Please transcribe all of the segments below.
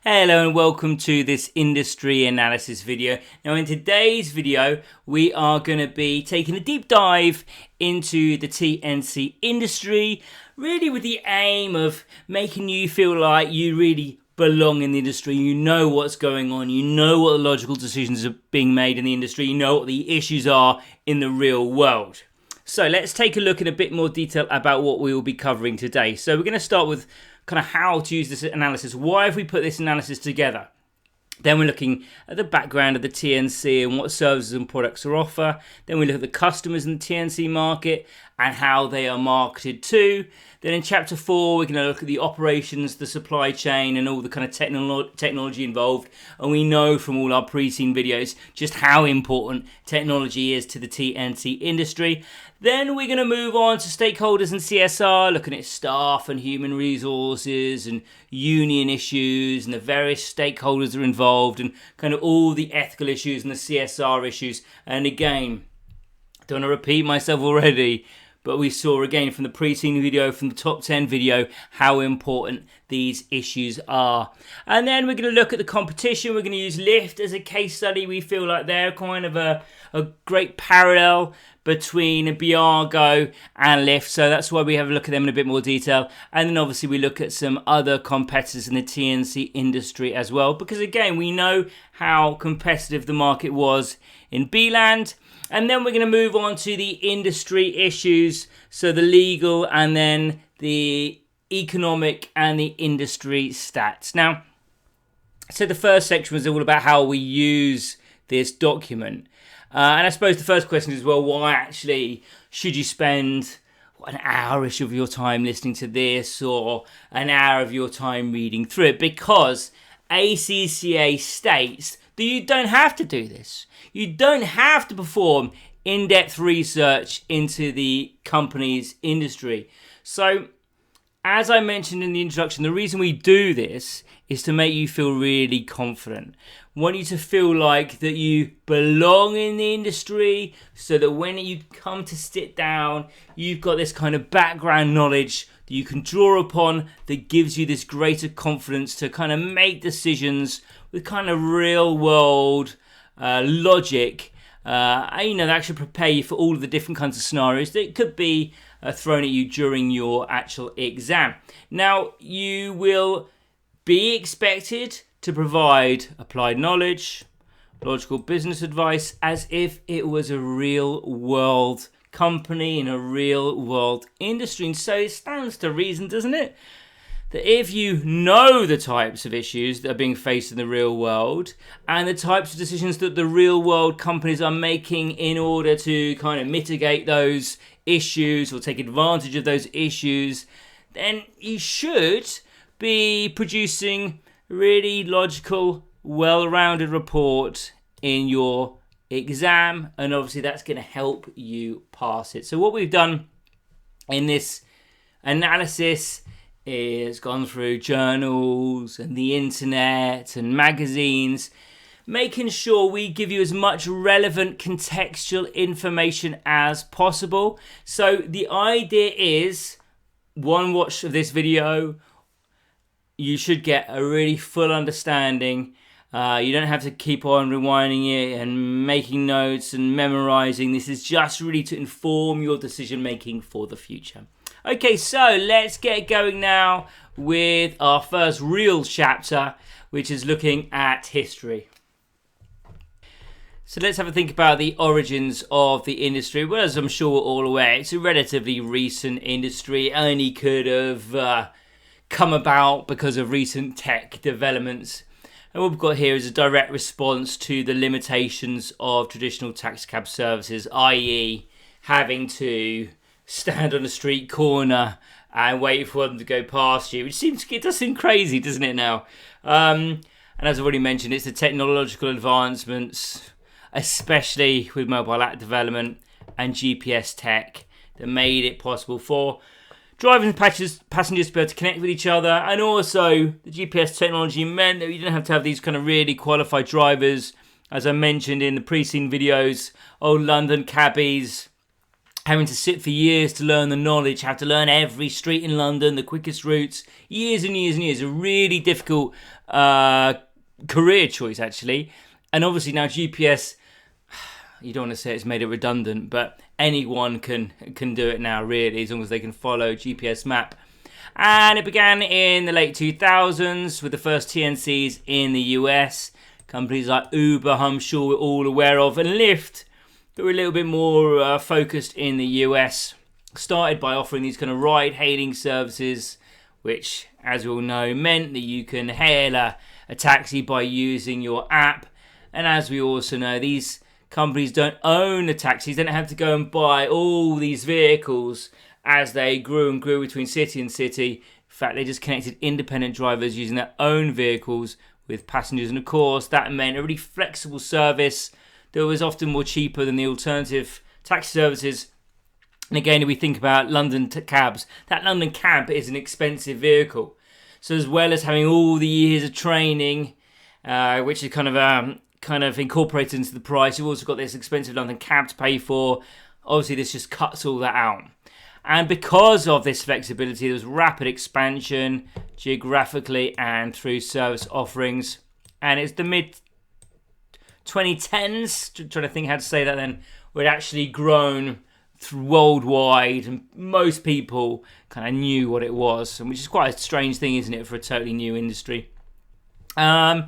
Hello and welcome to this industry analysis video. Now in today's video we are going to be taking a deep dive into the TNC industry, really with the aim of making you feel like you really belong in the industry. You know what's going on, you know what the logical decisions are being made in the industry, you know what the issues are in the real world. So let's take a look in a bit more detail about what we will be covering today. So we're going to start with kind of how to use this analysis. Why have we put this analysis together? Then we're looking at the background of the TNC and what services and products are offered. Then we look at the customers in the TNC market and how they are marketed to. Then in chapter 4, we're going to look at the operations, the supply chain and all the kind of technology involved. And we know from all our pre-seen videos just how important technology is to the TNC industry. Then we're going to move on to stakeholders and CSR, looking at staff and human resources and union issues and the various stakeholders that are involved and kind of all the ethical issues and the CSR issues. And again, don't want to repeat myself already, but we saw again from the pre-seen video, from the top 10 video, how important these issues are. And then we're going to look at the competition. We're going to use Lyft as a case study. We feel like they're kind of a great parallel between Beago and Lyft. So that's why we have a look at them in a bit more detail. And then obviously we look at some other competitors in the TNC industry as well. Because again, we know how competitive the market was in B-Land. And then we're going to move on to the industry issues, so the legal and then the economic and the industry stats. Now, so the first section was all about how we use this document. And I suppose the first question is, well, why actually should you spend an hour-ish of your time listening to this or an hour of your time reading through it? Because ACCA states that you don't have to do this. You don't have to perform in-depth research into the company's industry. So, as I mentioned in the introduction, the reason we do this is to make you feel really confident. We want you to feel like that you belong in the industry so that when you come to sit down, you've got this kind of background knowledge that you can draw upon that gives you this greater confidence to kind of make decisions with kind of real world logic. That actually prepare you for all of the different kinds of scenarios that could be thrown at you during your actual exam. Now, you will be expected to provide applied knowledge, logical business advice, as if it was a real world company in a real world industry. And so it stands to reason, doesn't it, that if you know the types of issues that are being faced in the real world and the types of decisions that the real world companies are making in order to kind of mitigate those issues or take advantage of those issues, then you should be producing a really logical, well-rounded report in your exam, and obviously that's going to help you pass it. So what we've done in this analysis is gone through journals and the internet and magazines, making sure we give you as much relevant contextual information as possible. So the idea is, one watch of this video, you should get a really full understanding. You don't have to keep on rewinding it and making notes and memorizing. This is just really to inform your decision making for the future. Okay, so let's get going now with our first real chapter, which is looking at history. So let's have a think about the origins of the industry. Well, as I'm sure we're all aware, it's a relatively recent industry. It only could have come about because of recent tech developments. And what we've got here is a direct response to the limitations of traditional taxi cab services, i.e. having to stand on a street corner and wait for them to go past you, which does seem crazy, doesn't it now? And as I've already mentioned, it's the technological advancements, especially with mobile app development and GPS tech, that made it possible for drivers and passengers to be able to connect with each other. And also the GPS technology meant that you didn't have to have these kind of really qualified drivers, as I mentioned in the pre-seen videos, old London cabbies having to sit for years to learn the knowledge, have to learn every street in London, the quickest routes, years and years and years. A really difficult career choice, actually. And obviously now GPS, you don't want to say it's made it redundant, but anyone can do it now, really, as long as they can follow GPS map. And it began in the late 2000s with the first TNCs in the US. Companies like Uber, I'm sure we're all aware of, and Lyft, who were a little bit more focused in the US, started by offering these kind of ride-hailing services, which, as we all know, meant that you can hail a taxi by using your app. And as we also know, these companies don't own the taxis. They don't have to go and buy all these vehicles as they grew and grew between city and city. In fact, they just connected independent drivers using their own vehicles with passengers. And of course, that meant a really flexible service that was often more cheaper than the alternative taxi services. And again, if we think about London cabs, that London cab is an expensive vehicle. So as well as having all the years of training, which is kind of incorporated into the price, you've also got this expensive London cab to pay for. Obviously, this just cuts all that out. And because of this flexibility, there was rapid expansion geographically and through service offerings. And it's the mid-2010s, trying to think how to say that then, where it actually grown worldwide, and most people kind of knew what it was, which is quite a strange thing, isn't it, for a totally new industry. And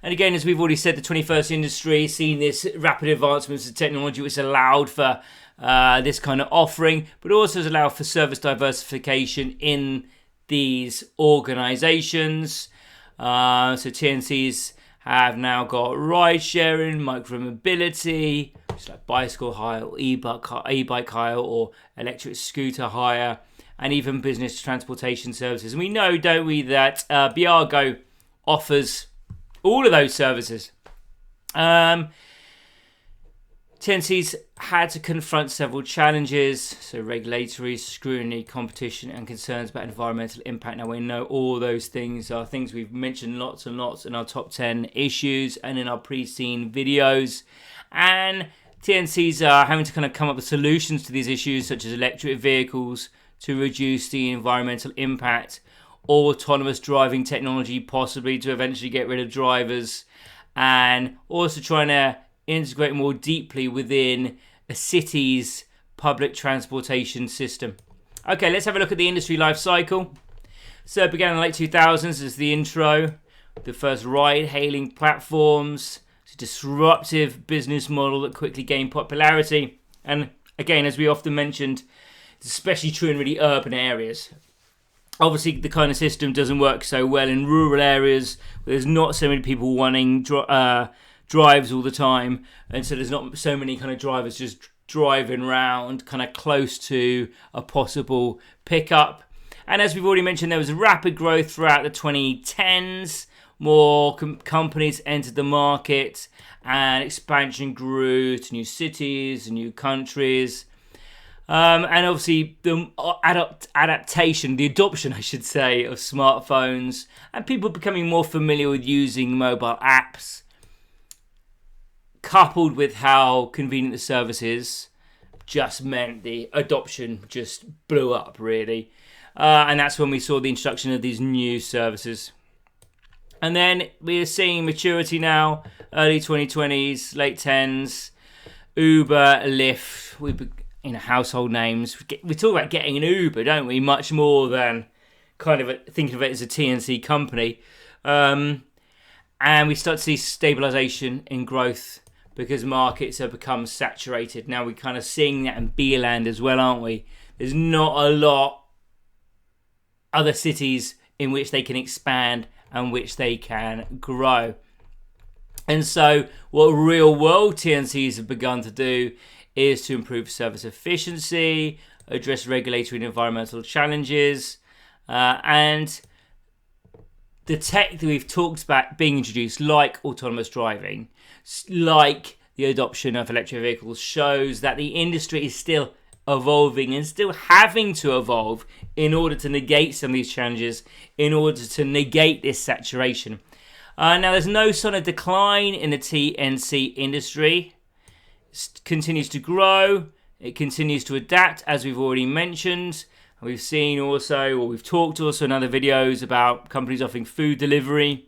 again, as we've already said, the 21st industry seen this rapid advancements of technology, which allowed for this kind of offering, but also has allowed for service diversification in these organizations. So TNCs have now got ride sharing, micro-mobility, which is like bicycle hire or e-bike hire or electric scooter hire, and even business transportation services. And we know, don't we, that Beago offers all of those services. TNCs had to confront several challenges, so regulatory scrutiny, competition, and concerns about environmental impact. Now, we know all those things are things we've mentioned lots and lots in our top 10 issues and in our pre-scene videos. And TNCs are having to kind of come up with solutions to these issues, such as electric vehicles to reduce the environmental impact, or autonomous driving technology, possibly to eventually get rid of drivers, and also trying to integrate more deeply within a city's public transportation system. Okay, let's have a look at the industry life cycle. So it began in the late 2000s as the intro, the first ride-hailing platforms. It's a disruptive business model that quickly gained popularity. And again, as we often mentioned, it's especially true in really urban areas. Obviously, the kind of system doesn't work so well in rural areas where there's not so many people wanting drives all the time, and so there's not so many kind of drivers just driving around kind of close to a possible pickup. And as we've already mentioned, there was rapid growth throughout the 2010s. More companies entered the market, and expansion grew to new cities and new countries. And obviously the adaptation, the adoption, I should say, of smartphones and people becoming more familiar with using mobile apps, coupled with how convenient the service is, just meant the adoption just blew up, really. And that's when we saw the introduction of these new services. And then we're seeing maturity now, early 2020s, late 10s, Uber, Lyft, household names. We talk about getting an Uber, don't we? Much more than kind of thinking of it as a TNC company. And we start to see stabilization in growth because markets have become saturated. Now we're kind of seeing that in B-land as well, aren't we? There's not a lot other cities in which they can expand and which they can grow. And so what real world TNCs have begun to do is to improve service efficiency, address regulatory and environmental challenges, and the tech that we've talked about being introduced, like autonomous driving, like the adoption of electric vehicles, shows that the industry is still evolving and still having to evolve in order to negate some of these challenges, in order to negate this saturation. Now, there's no sign of decline in the TNC industry. It continues to grow. It continues to adapt, as we've already mentioned. We've seen also, or we've talked also in other videos about companies offering food delivery,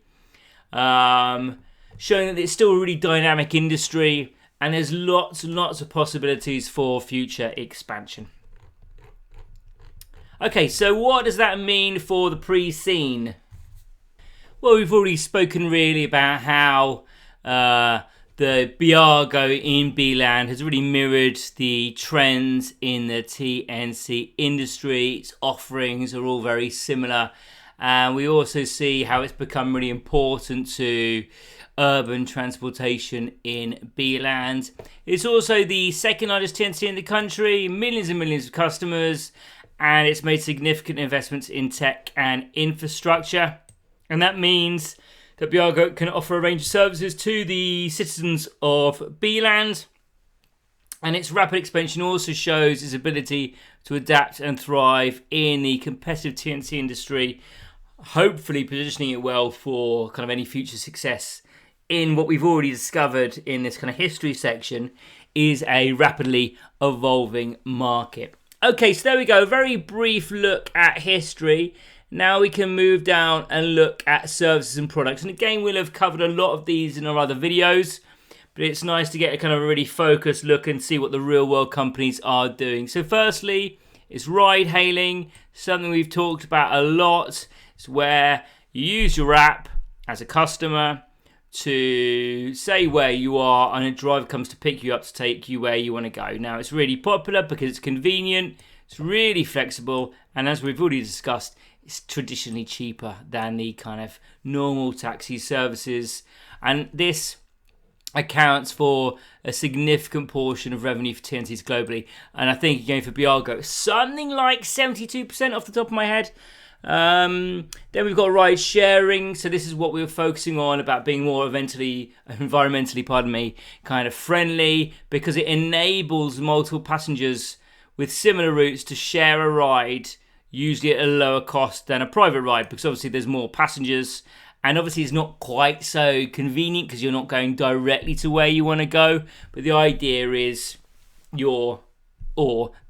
showing that it's still a really dynamic industry and there's lots and lots of possibilities for future expansion. Okay, so what does that mean for the pre-scene? Well, we've already spoken really about how the Beago in B-Land has really mirrored the trends in the TNC industry. Its offerings are all very similar. And we also see how it's become really important to urban transportation in B-Land. It's also the second largest TNC in the country, millions and millions of customers, and it's made significant investments in tech and infrastructure. And that means that Beago can offer a range of services to the citizens of B-Land. And its rapid expansion also shows its ability to adapt and thrive in the competitive TNC industry, hopefully positioning it well for kind of any future success in what we've already discovered in this kind of history section is a rapidly evolving market. Okay, so there we go. A very brief look at history. Now we can move down and look at services and products. And again, we'll have covered a lot of these in our other videos, but it's nice to get a kind of a really focused look and see what the real world companies are doing. So firstly, it's ride hailing, something we've talked about a lot. It's where you use your app as a customer to say where you are and a driver comes to pick you up to take you where you want to go. Now, it's really popular because it's convenient, it's really flexible, and as we've already discussed, it's traditionally cheaper than the kind of normal taxi services. And this accounts for a significant portion of revenue for TNCs globally. And I think, again, for Beago, something like 72% off the top of my head. Then we've got ride sharing. So this is what we were focusing on about being more environmentally, kind of friendly, because it enables multiple passengers with similar routes to share a ride, usually at a lower cost than a private ride, because obviously there's more passengers. And obviously it's not quite so convenient because you're not going directly to where you want to go. But the idea is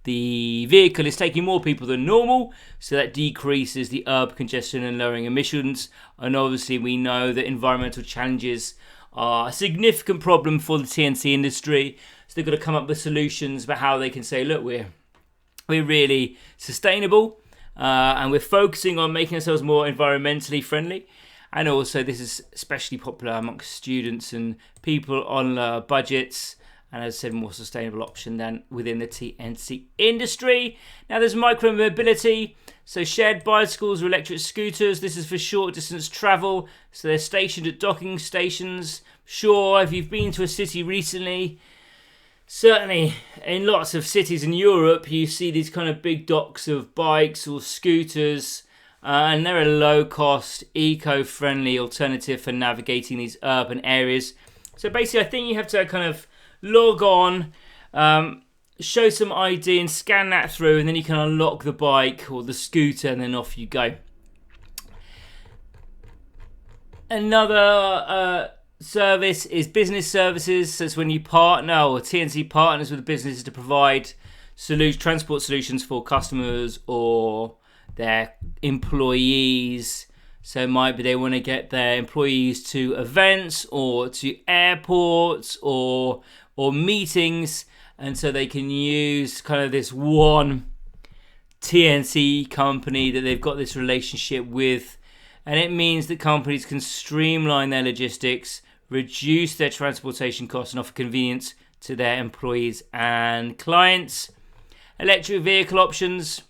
the vehicle is taking more people than normal, so that decreases the urban congestion and lowering emissions. And obviously we know that environmental challenges are a significant problem for the TNC industry. So they've got to come up with solutions about how they can say, look, we're really sustainable and we're focusing on making ourselves more environmentally friendly. And also this is especially popular amongst students and people on budgets. And as I said, more sustainable option than within the TNC industry. Now there's micro-mobility. So shared bicycles or electric scooters. This is for short distance travel. So they're stationed at docking stations. Sure, if you've been to a city recently, certainly in lots of cities in Europe, you see these kind of big docks of bikes or scooters. And they're a low-cost, eco-friendly alternative for navigating these urban areas. So basically, I think you have to kind of log on, show some ID and scan that through, and then you can unlock the bike or the scooter and then off you go. Another service is business services. So it's when you partner or TNC partners with businesses to provide transport solutions for customers or their employees. So it might be they want to get their employees to events or to airports or meetings, and so they can use kind of this one TNC company that they've got this relationship with, and it means that companies can streamline their logistics, reduce their transportation costs, and offer convenience to their employees and clients. Electric vehicle options.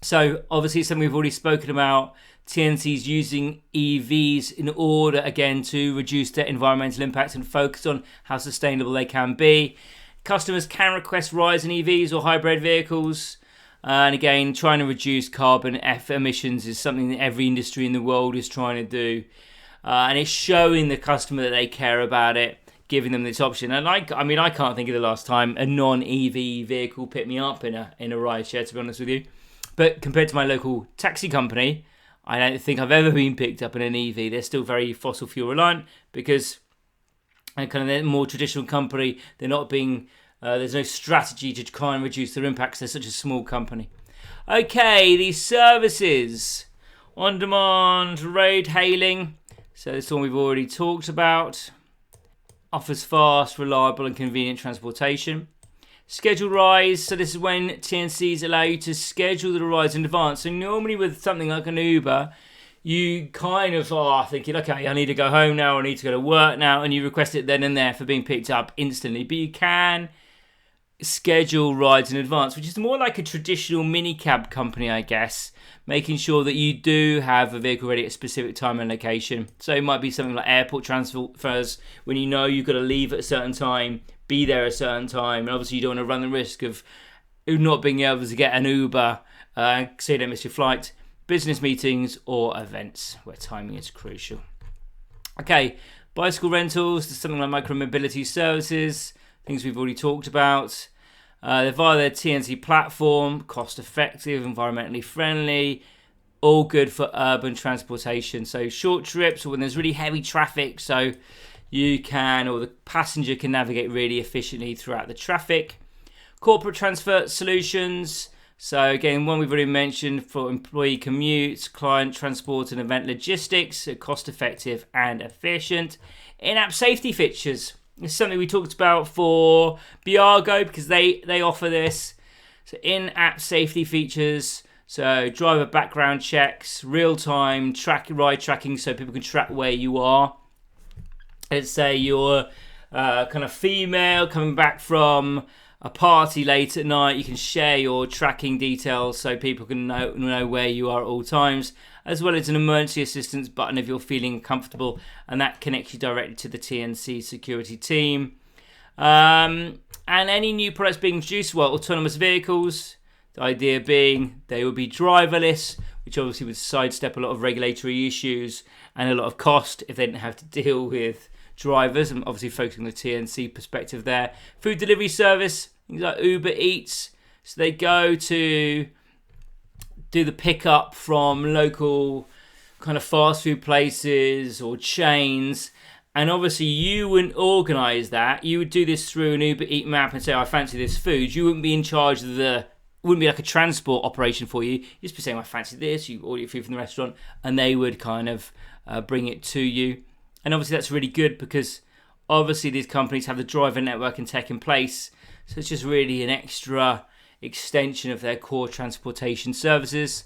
So obviously something we've already spoken about. TNC's using EVs in order, again, to reduce their environmental impact and focus on how sustainable they can be. Customers can request rides in EVs or hybrid vehicles. And again, trying to reduce carbon emissions is something that every industry in the world is trying to do. And it's showing the customer that they care about it, giving them this option. And I can't think of the last time a non-EV vehicle picked me up in a ride share, to be honest with you. But compared to my local taxi company, I don't think I've ever been picked up in an EV. They're still very fossil fuel reliant because kind of they're a more traditional company. They're not being There's no strategy to try and reduce their impacts. They're such a small company. Okay, these services. On-demand road hailing. So this one we've already talked about. Offers fast, reliable and convenient transportation. Schedule rides. So this is when TNCs allow you to schedule the rides in advance. So normally with something like an Uber, you kind of are thinking, okay, I need to go home now, I need to go to work now, and you request it then and there for being picked up instantly. But you can schedule rides in advance, which is more like a traditional minicab company, I guess, making sure that you do have a vehicle ready at a specific time and location. So it might be something like airport transfers, when you know you've got to leave at a certain time, be there at a certain time, and obviously you don't want to run the risk of not being able to get an Uber so you don't miss your flight. Business meetings or events where timing is crucial. Okay, bicycle rentals, something like micro-mobility services, things we've already talked about. They're via their TNC platform, cost-effective, environmentally friendly, all good for urban transportation. So short trips or when there's really heavy traffic, so you can, or the passenger can navigate really efficiently throughout the traffic. Corporate transfer solutions. So again, one we've already mentioned for employee commutes, client transport and event logistics, cost effective and efficient. In-app safety features. It's something we talked about for Beago because they offer this. So in-app safety features, so driver background checks, real-time ride tracking so people can track where you are. Let's say you're kind of female coming back from a party late at night, you can share your tracking details so people can know where you are at all times, as well as an emergency assistance button if you're feeling comfortable, and that connects you directly to the TNC security team. And any new products being introduced, well, autonomous vehicles, the idea being they will be driverless, which obviously would sidestep a lot of regulatory issues and a lot of cost if they didn't have to deal with drivers. I'm obviously focusing on the TNC perspective there. Food delivery service, things like Uber Eats. So they go to do the pickup from local kind of fast food places or chains. And obviously you wouldn't organise that. You would do this through an Uber Eat map and say, I fancy this food. You wouldn't be in charge of it wouldn't be like a transport operation for you. You'd just be saying, I fancy this. You order your food from the restaurant and they would kind of bring it to you. And obviously that's really good because obviously these companies have the driver network and tech in place. So it's just really an extra extension of their core transportation services.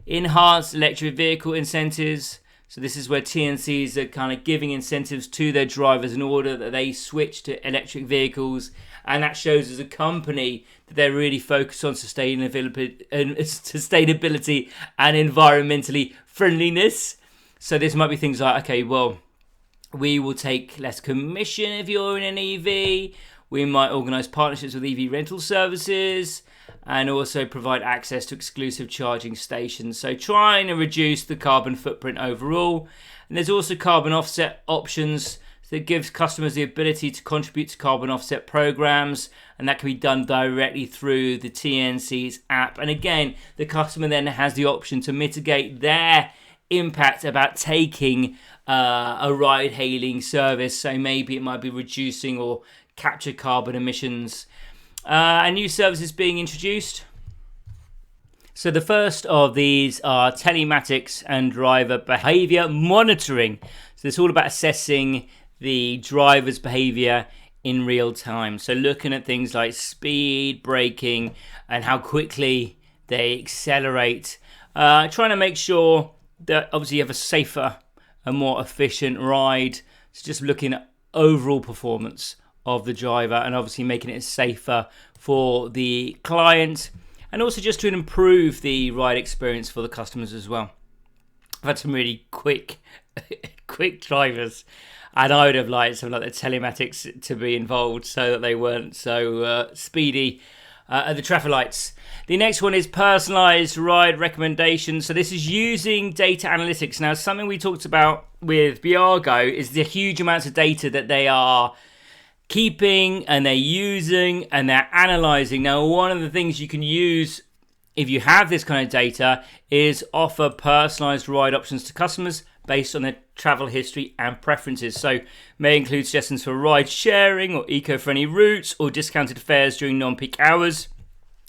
Enhanced electric vehicle incentives. So this is where TNCs are kind of giving incentives to their drivers in order that they switch to electric vehicles. And that shows as a company that they're really focused on sustainability and environmentally friendliness. So this might be things like, okay, well, we will take less commission if you're in an EV. We might organise partnerships with EV rental services and also provide access to exclusive charging stations. So trying to reduce the carbon footprint overall. And there's also carbon offset options that gives customers the ability to contribute to carbon offset programs. And that can be done directly through the TNC's app. And again, the customer then has the option to mitigate their impact about taking a ride-hailing service. So maybe it might be reducing or capture carbon emissions. And new services being introduced. So the first of these are telematics and driver behavior monitoring. So it's all about assessing the driver's behavior in real time. So looking at things like speed, braking, and how quickly they accelerate. Trying to make sure that obviously you have a safer and more efficient ride. So just looking at overall performance of the driver and obviously making it safer for the client, and also just to improve the ride experience for the customers as well. I've had some really quick drivers, and I would have liked something like the telematics to be involved so that they weren't so speedy at the traffic lights. The next one is personalized ride recommendations. So this is using data analytics. Now, something we talked about with Beago is the huge amounts of data that they are keeping and they're using and they're analyzing. Now, one of the things you can use if you have this kind of data is offer personalized ride options to customers based on their travel history and preferences. So may include suggestions for ride sharing or eco-friendly routes or discounted fares during non-peak hours.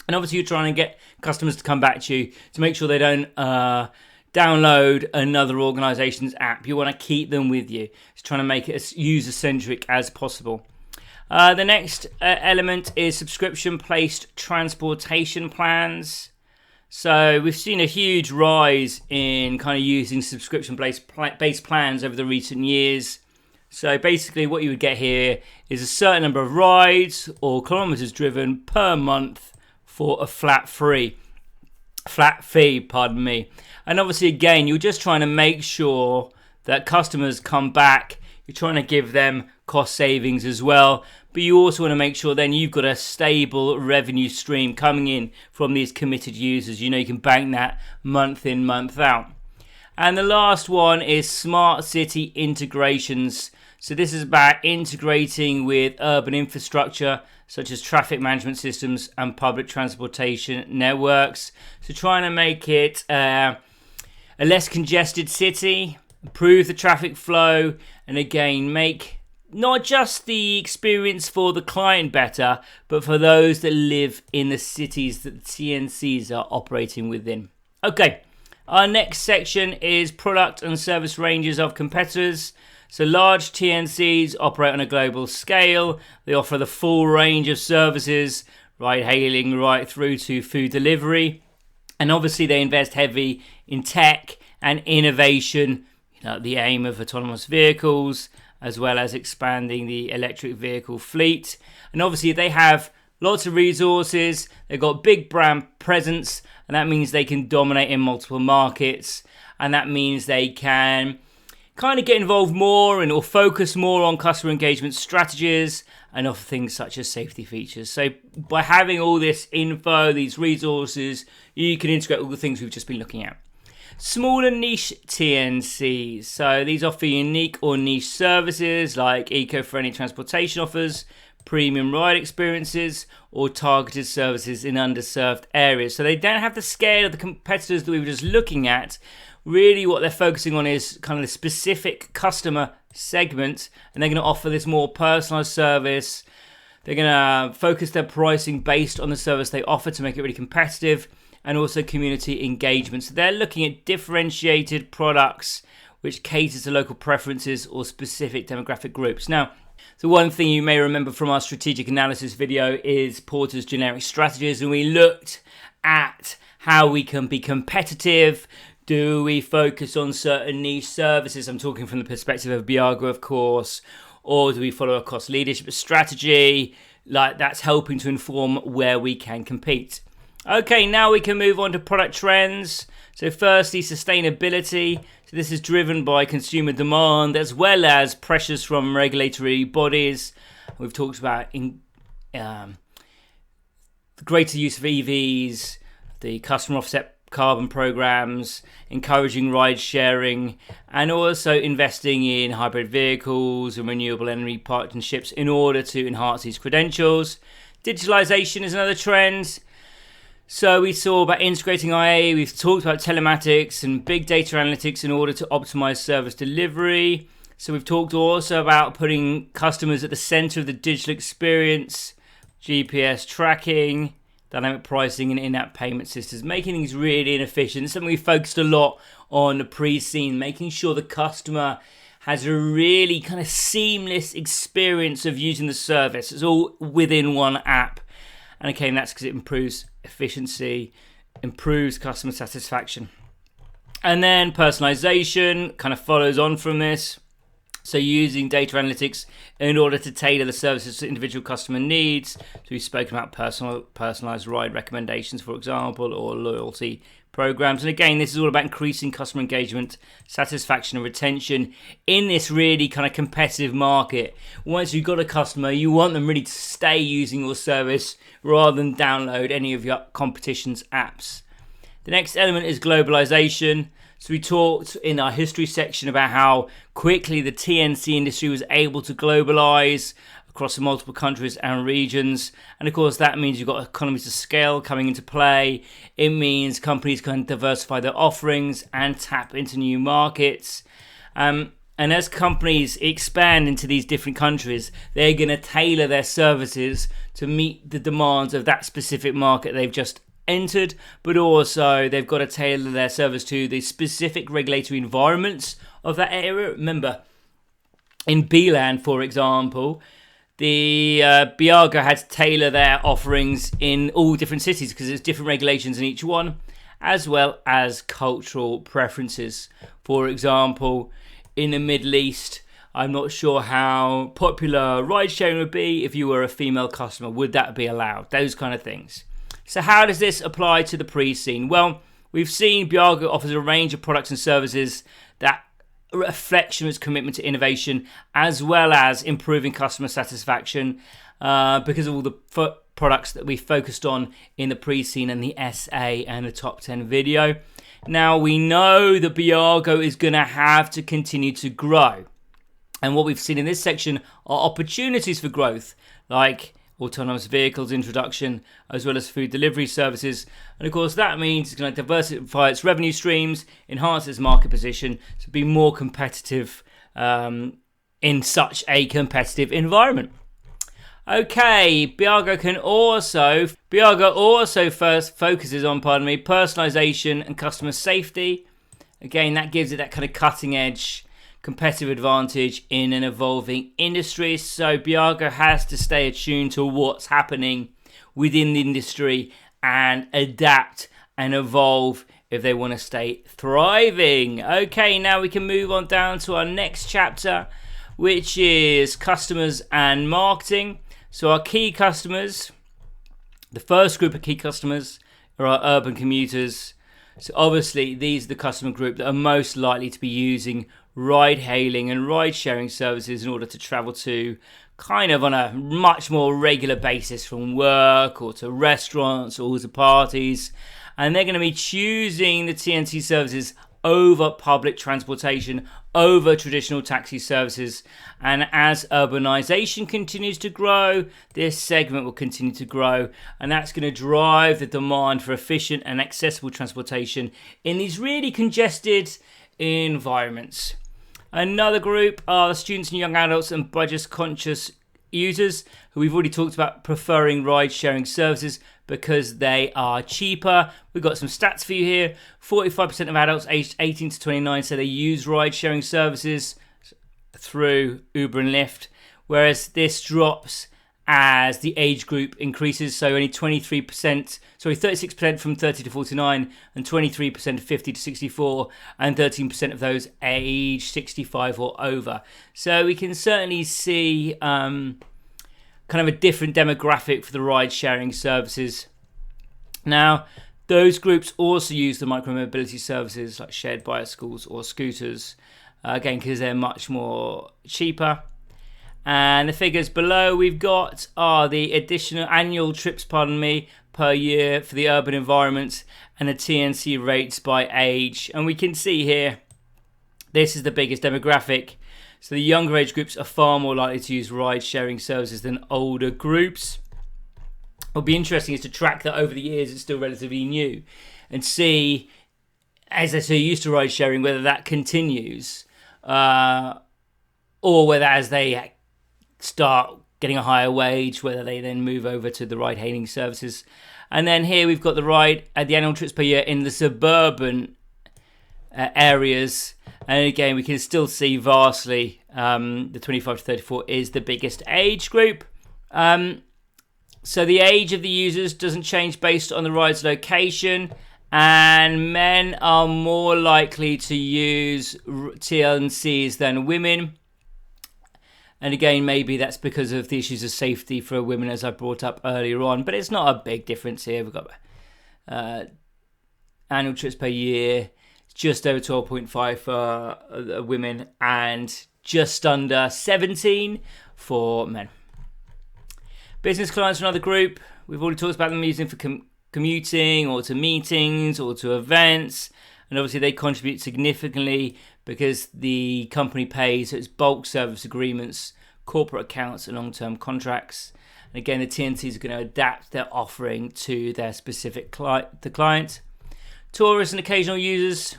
And obviously you're trying to get customers to come back to you to make sure they don't download another organization's app. You want to keep them with you. It's trying to make it as user-centric as possible. The next element is subscription-placed transportation plans. So we've seen a huge rise in kind of using subscription-based plans over the recent years. So basically what you would get here is a certain number of rides or kilometers driven per month for a flat fee. And obviously again, you're just trying to make sure that customers come back. You're trying to give them cost savings as well, but you also want to make sure then you've got a stable revenue stream coming in from these committed users. You know, you can bank that month in, month out. And the last one is smart city integrations. So this is about integrating with urban infrastructure such as traffic management systems and public transportation networks. So trying to make it a less congested city, improve the traffic flow, and again make not just the experience for the client better, but for those that live in the cities that the TNCs are operating within. Okay, our next section is product and service ranges of competitors. So large TNCs operate on a global scale. They offer the full range of services, ride hailing right through to food delivery. And obviously they invest heavy in tech and innovation, the aim of autonomous vehicles, as well as expanding the electric vehicle fleet. And obviously they have lots of resources, they've got big brand presence, and that means they can dominate in multiple markets. And that means they can kind of get involved more or focus more on customer engagement strategies and offer things such as safety features. So by having all this info, these resources, you can integrate all the things we've just been looking at. Smaller niche TNCs. So these offer unique or niche services like eco-friendly transportation offers, premium ride experiences, or targeted services in underserved areas. So they don't have the scale of the competitors that we were just looking at. Really what they're focusing on is kind of a specific customer segment, and they're going to offer this more personalized service. They're going to focus their pricing based on the service they offer to make it really competitive, and also community engagement. So they're looking at differentiated products which cater to local preferences or specific demographic groups. Now, the one thing you may remember from our strategic analysis video is Porter's generic strategies, and we looked at how we can be competitive. Do we focus on certain niche services? I'm talking from the perspective of Beago, of course. Or do we follow a cost leadership strategy? Like that's helping to inform where we can compete. Okay, now we can move on to product trends. So firstly, sustainability. So this is driven by consumer demand as well as pressures from regulatory bodies. We've talked about the greater use of EVs, the customer offset carbon programs, encouraging ride sharing, and also investing in hybrid vehicles and renewable energy partnerships in order to enhance these credentials. Digitalization is another trend. So we saw about integrating IA, we've talked about telematics and big data analytics in order to optimize service delivery. So we've talked also about putting customers at the center of the digital experience, GPS tracking, dynamic pricing and in-app payment systems, making things really inefficient. Something we focused a lot on the pre-scene, making sure the customer has a really kind of seamless experience of using the service. It's all within one app. And again, that's because it improves efficiency, improves customer satisfaction. And then personalization kind of follows on from this. So using data analytics in order to tailor the services to individual customer needs. So we've spoken about personalized ride recommendations, for example, or loyalty programs. And again, this is all about increasing customer engagement, satisfaction and retention in this really kind of competitive market. Once you've got a customer, you want them really to stay using your service rather than download any of your competition's apps. The next element is globalization. So we talked in our history section about how quickly the TNC industry was able to globalize across multiple countries and regions. And of course, that means you've got economies of scale coming into play. It means companies can diversify their offerings and tap into new markets. And as companies expand into these different countries, they're going to tailor their services to meet the demands of that specific market they've just entered, but also they've got to tailor their service to the specific regulatory environments of that area. Remember, in B-Land, for example, the Beago had to tailor their offerings in all different cities because there's different regulations in each one, as well as cultural preferences. For example, in the Middle East, I'm not sure how popular ride sharing would be if you were a female customer. Would that be allowed? Those kind of things. So how does this apply to the pre-scene? Well, we've seen Beago offers a range of products and services that reflect its commitment to innovation, as well as improving customer satisfaction because of all the products that we focused on in the pre-scene and the SA and the top 10 video. Now, we know that Beago is going to have to continue to grow. And what we've seen in this section are opportunities for growth, like autonomous vehicles introduction, as well as food delivery services. And of course, that means it's going to diversify its revenue streams, enhance its market position to be more competitive in such a competitive environment. Okay, Beago also first focuses on, personalization and customer safety. Again, that gives it that kind of cutting edge competitive advantage in an evolving industry. So Beago has to stay attuned to what's happening within the industry and adapt and evolve if they want to stay thriving. Okay, now we can move on down to our next chapter, which is customers and marketing. So our key customers, the first group of key customers are our urban commuters. So obviously these are the customer group that are most likely to be using ride hailing and ride sharing services in order to travel to kind of on a much more regular basis from work or to restaurants or to parties. And they're going to be choosing the TNC services over public transportation, over traditional taxi services. And as urbanization continues to grow, this segment will continue to grow. And that's going to drive the demand for efficient and accessible transportation in these really congested environments. Another group are the students and young adults and budget-conscious users, who we've already talked about preferring ride-sharing services because they are cheaper. We've got some stats for you here. 45% of adults aged 18 to 29 say they use ride-sharing services through Uber and Lyft, whereas this drops as the age group increases. So only 36% from 30 to 49, and 23% 50 to 64, and 13% of those age 65 or over. So we can certainly see kind of a different demographic for the ride-sharing services. Now, those groups also use the micro-mobility services like shared bicycles or scooters, again, because they're much more cheaper. And the figures below we've got are the additional annual trips, per year for the urban environments and the TNC rates by age. And we can see here, this is the biggest demographic. So the younger age groups are far more likely to use ride-sharing services than older groups. What'll be interesting is to track that over the years. It's still relatively new, and see, as they're so used to ride-sharing, whether that continues or whether as they start getting a higher wage, whether they then move over to the ride-hailing services. And then here we've got the annual trips per year in the suburban areas. And again, we can still see vastly the 25 to 34 is the biggest age group. So the age of the users doesn't change based on the ride's location, and men are more likely to use TNCs than women. And again, maybe that's because of the issues of safety for women, as I brought up earlier on. But it's not a big difference here. We've got annual trips per year, just over 12.5 for women, and just under 17 for men. Business clients are another group. We've already talked about them using for commuting or to meetings or to events. And obviously they contribute significantly because the company pays its bulk service agreements corporate accounts and long-term contracts. And again, the TNCs are going to adapt their offering to their specific client. Tourists and occasional users.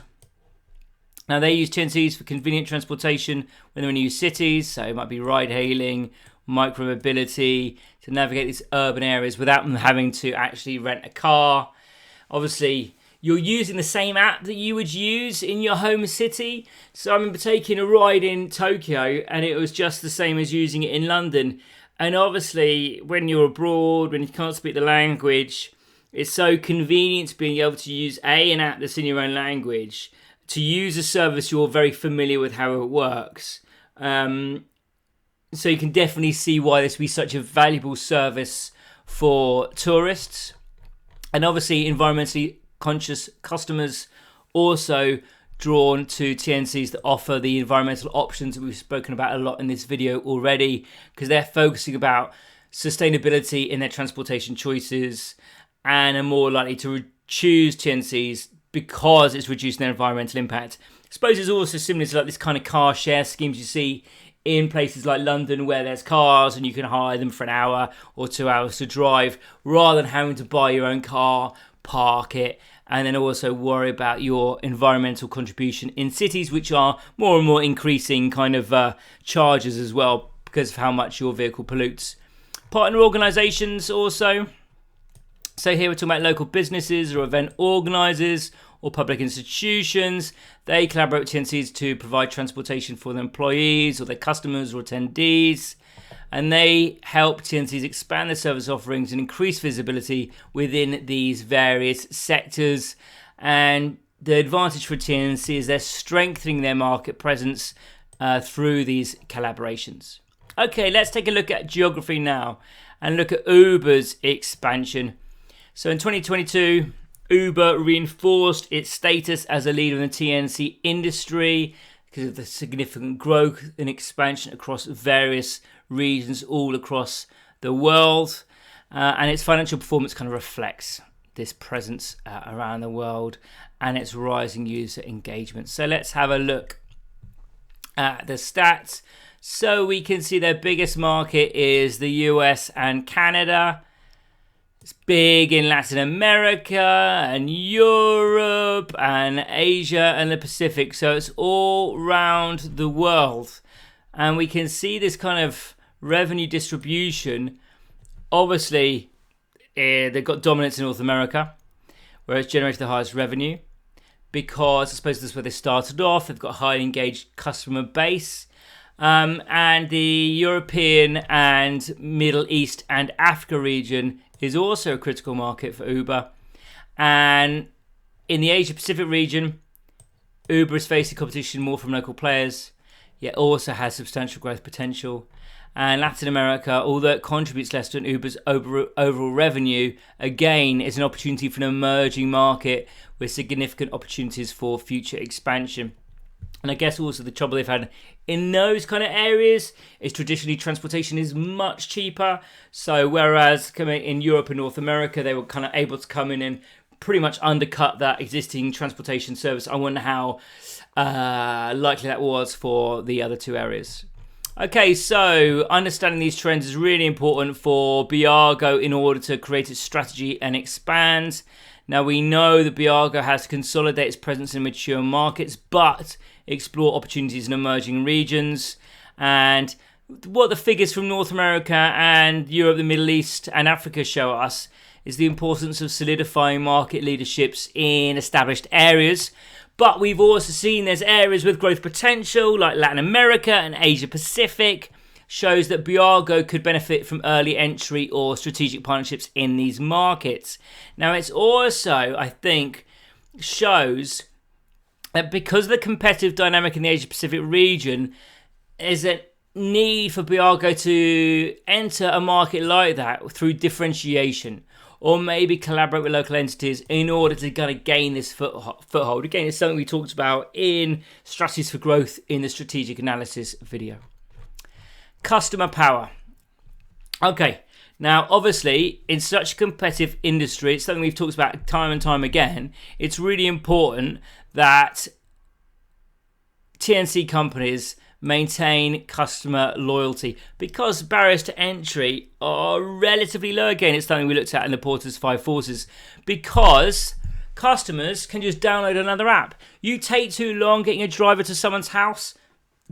Now, they use TNCs for convenient transportation when they're in new cities. So it might be ride-hailing, micro-mobility, to navigate these urban areas without them having to actually rent a car. Obviously, you're using the same app that you would use in your home city. So I remember taking a ride in Tokyo and it was just the same as using it in London. And obviously, when you're abroad, when you can't speak the language, it's so convenient being able to use an app that's in your own language, to use a service you're very familiar with how it works. So you can definitely see why this would be such a valuable service for tourists. And obviously, environmentally conscious customers also drawn to TNCs that offer the environmental options that we've spoken about a lot in this video already, because they're focusing about sustainability in their transportation choices and are more likely to choose TNCs because it's reducing their environmental impact. I suppose it's also similar to like this kind of car share schemes you see in places like London, where there's cars and you can hire them for an hour or 2 hours to drive, rather than having to buy your own car, park it, and then also worry about your environmental contribution in cities, which are more and more increasing kind of charges as well because of how much your vehicle pollutes. Partner organisations also. So here we're talking about local businesses or event organisers or public institutions. They collaborate with TNCs to provide transportation for their employees or their customers or attendees. And they help TNCs expand their service offerings and increase visibility within these various sectors. And the advantage for TNC is they're strengthening their market presence through these collaborations. Okay, let's take a look at geography now and look at Uber's expansion. So in 2022, Uber reinforced its status as a leader in the TNC industry because of the significant growth and expansion across various regions all across the world. And its financial performance kind of reflects this presence around the world and its rising user engagement. So let's have a look at the stats. So we can see their biggest market is the US and Canada. It's big in Latin America and Europe and Asia and the Pacific. So it's all around the world. And we can see this kind of revenue distribution. Obviously, they've got dominance in North America, where it's generated the highest revenue. Because I suppose this is where they started off. They've got a highly engaged customer base. And the European and Middle East and Africa region is also a critical market for Uber. And in the Asia Pacific region, Uber is facing competition more from local players, yet also has substantial growth potential. And Latin America, although it contributes less to Uber's overall revenue, again, is an opportunity for an emerging market with significant opportunities for future expansion. And I guess also the trouble they've had in those kind of areas is traditionally transportation is much cheaper. So whereas coming in Europe and North America, they were kind of able to come in and pretty much undercut that existing transportation service. I wonder how likely that was for the other two areas. Okay, so understanding these trends is really important for Beago in order to create its strategy and expand. Now we know that Beago has to consolidate its presence in mature markets, but explore opportunities in emerging regions. And what the figures from North America and Europe, the Middle East and Africa show us is the importance of solidifying market leaderships in established areas. But we've also seen there's areas with growth potential like Latin America and Asia Pacific, shows that Beago could benefit from early entry or strategic partnerships in these markets. Now it's also, I think, shows that because of the competitive dynamic in the Asia Pacific region, there's a need for Beago to enter a market like that through differentiation, or maybe collaborate with local entities in order to kind of gain this foothold. Again, it's something we talked about in Strategies for Growth in the Strategic Analysis video. Customer power. Okay, now obviously in such a competitive industry, it's something we've talked about time and time again, it's really important that TNC companies maintain customer loyalty, because barriers to entry are relatively low. Again, it's something we looked at in the Porter's 5 Forces, because customers can just download another app. You take too long getting a driver to someone's house,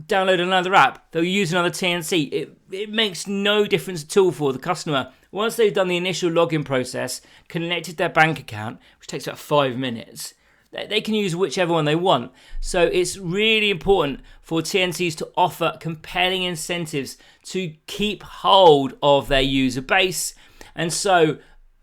download another app. They'll use another TNC. It makes no difference at all for the customer. Once they've done the initial login process, connected their bank account, which takes about 5 minutes, they can use whichever one they want. So it's really important for TNCs to offer compelling incentives to keep hold of their user base. And so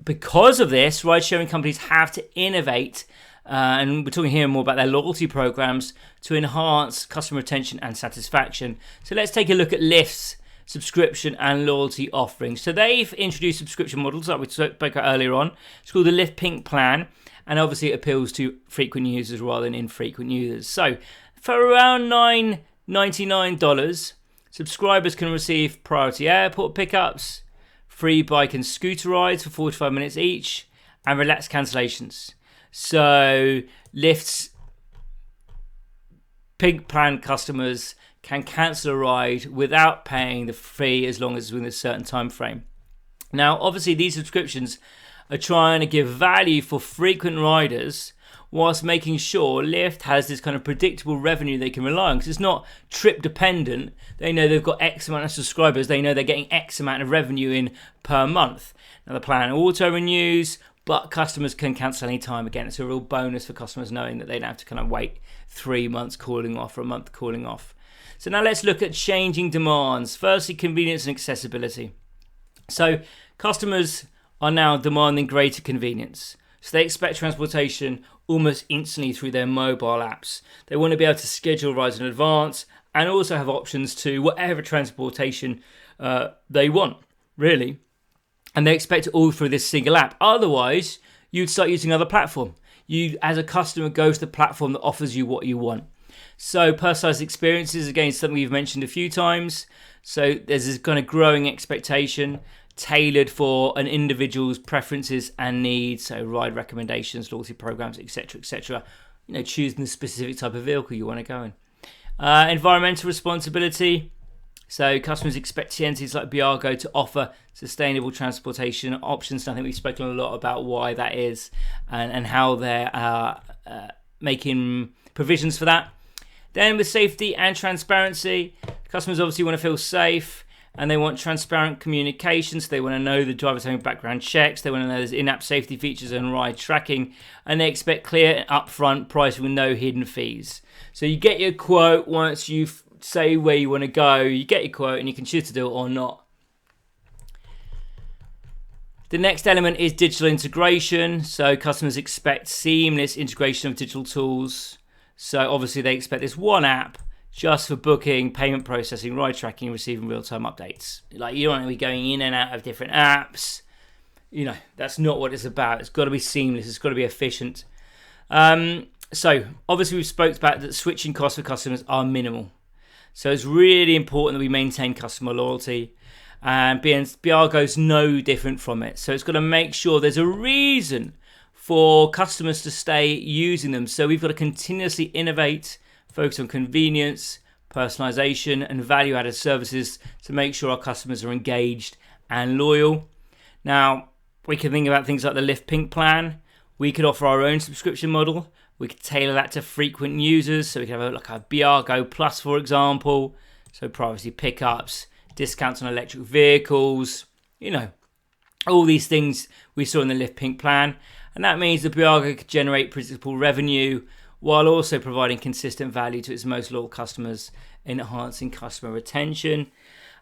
because of this, ride-sharing companies have to innovate, and we're talking here more about their loyalty programs to enhance customer retention and satisfaction. So let's take a look at Lyft's subscription and loyalty offerings. So they've introduced subscription models like we spoke about earlier on. It's called the Lyft Pink Plan, and obviously it appeals to frequent users rather than infrequent users. So for around $9.99, subscribers can receive priority airport pickups, free bike and scooter rides for 45 minutes each, and relaxed cancellations. So Lyft's Pink Plan customers can cancel a ride without paying the fee as long as it's within a certain time frame. Now, obviously, these subscriptions are trying to give value for frequent riders whilst making sure Lyft has this kind of predictable revenue they can rely on, because it's not trip dependent. They know they've got X amount of subscribers. They know they're getting X amount of revenue in per month. Now, the plan auto renews, but customers can cancel any time. Again, it's a real bonus for customers knowing that they don't have to kind of wait 3 months calling off or a month calling off. So now let's look at changing demands. Firstly, convenience and accessibility. So customers are now demanding greater convenience. So they expect transportation almost instantly through their mobile apps. They want to be able to schedule rides in advance and also have options to whatever transportation they want, really. And they expect it all through this single app. Otherwise, you'd start using another platform. You, as a customer, go to the platform that offers you what you want. So personalized experiences, again, something we've mentioned a few times. So there's this kind of growing expectation tailored for an individual's preferences and needs. So ride recommendations, loyalty programs, etc., etc. You know, choosing the specific type of vehicle you want to go in. Environmental responsibility. So customers expect TNCs like Beago to offer sustainable transportation options. And I think we've spoken a lot about why that is and how they're making provisions for that. Then with safety and transparency, customers obviously want to feel safe and they want transparent communication. So they want to know the driver's having background checks. They want to know there's in-app safety features and ride tracking. And they expect clear upfront pricing with no hidden fees. So you get your quote once you say where you want to go. You get your quote and you can choose to do it or not. The next element is digital integration. So customers expect seamless integration of digital tools. So obviously they expect this one app just for booking, payment processing, ride tracking, receiving real-time updates. Like, you don't want to be going in and out of different apps. You know, that's not what it's about. It's got to be seamless. It's got to be efficient. So obviously we've spoke about that switching costs for customers are minimal. So it's really important that we maintain customer loyalty. And Beago's no different from it. So it's got to make sure there's a reason for customers to stay using them. So we've got to continuously innovate, focus on convenience, personalization, and value-added services to make sure our customers are engaged and loyal. Now, we can think about things like the Lyft Pink Plan. We could offer our own subscription model. We could tailor that to frequent users. So we could have like a Beago Plus, for example. So privacy pickups, discounts on electric vehicles, you know, all these things we saw in the Lyft Pink Plan. And that means that Beago could generate predictable revenue while also providing consistent value to its most loyal customers, enhancing customer retention.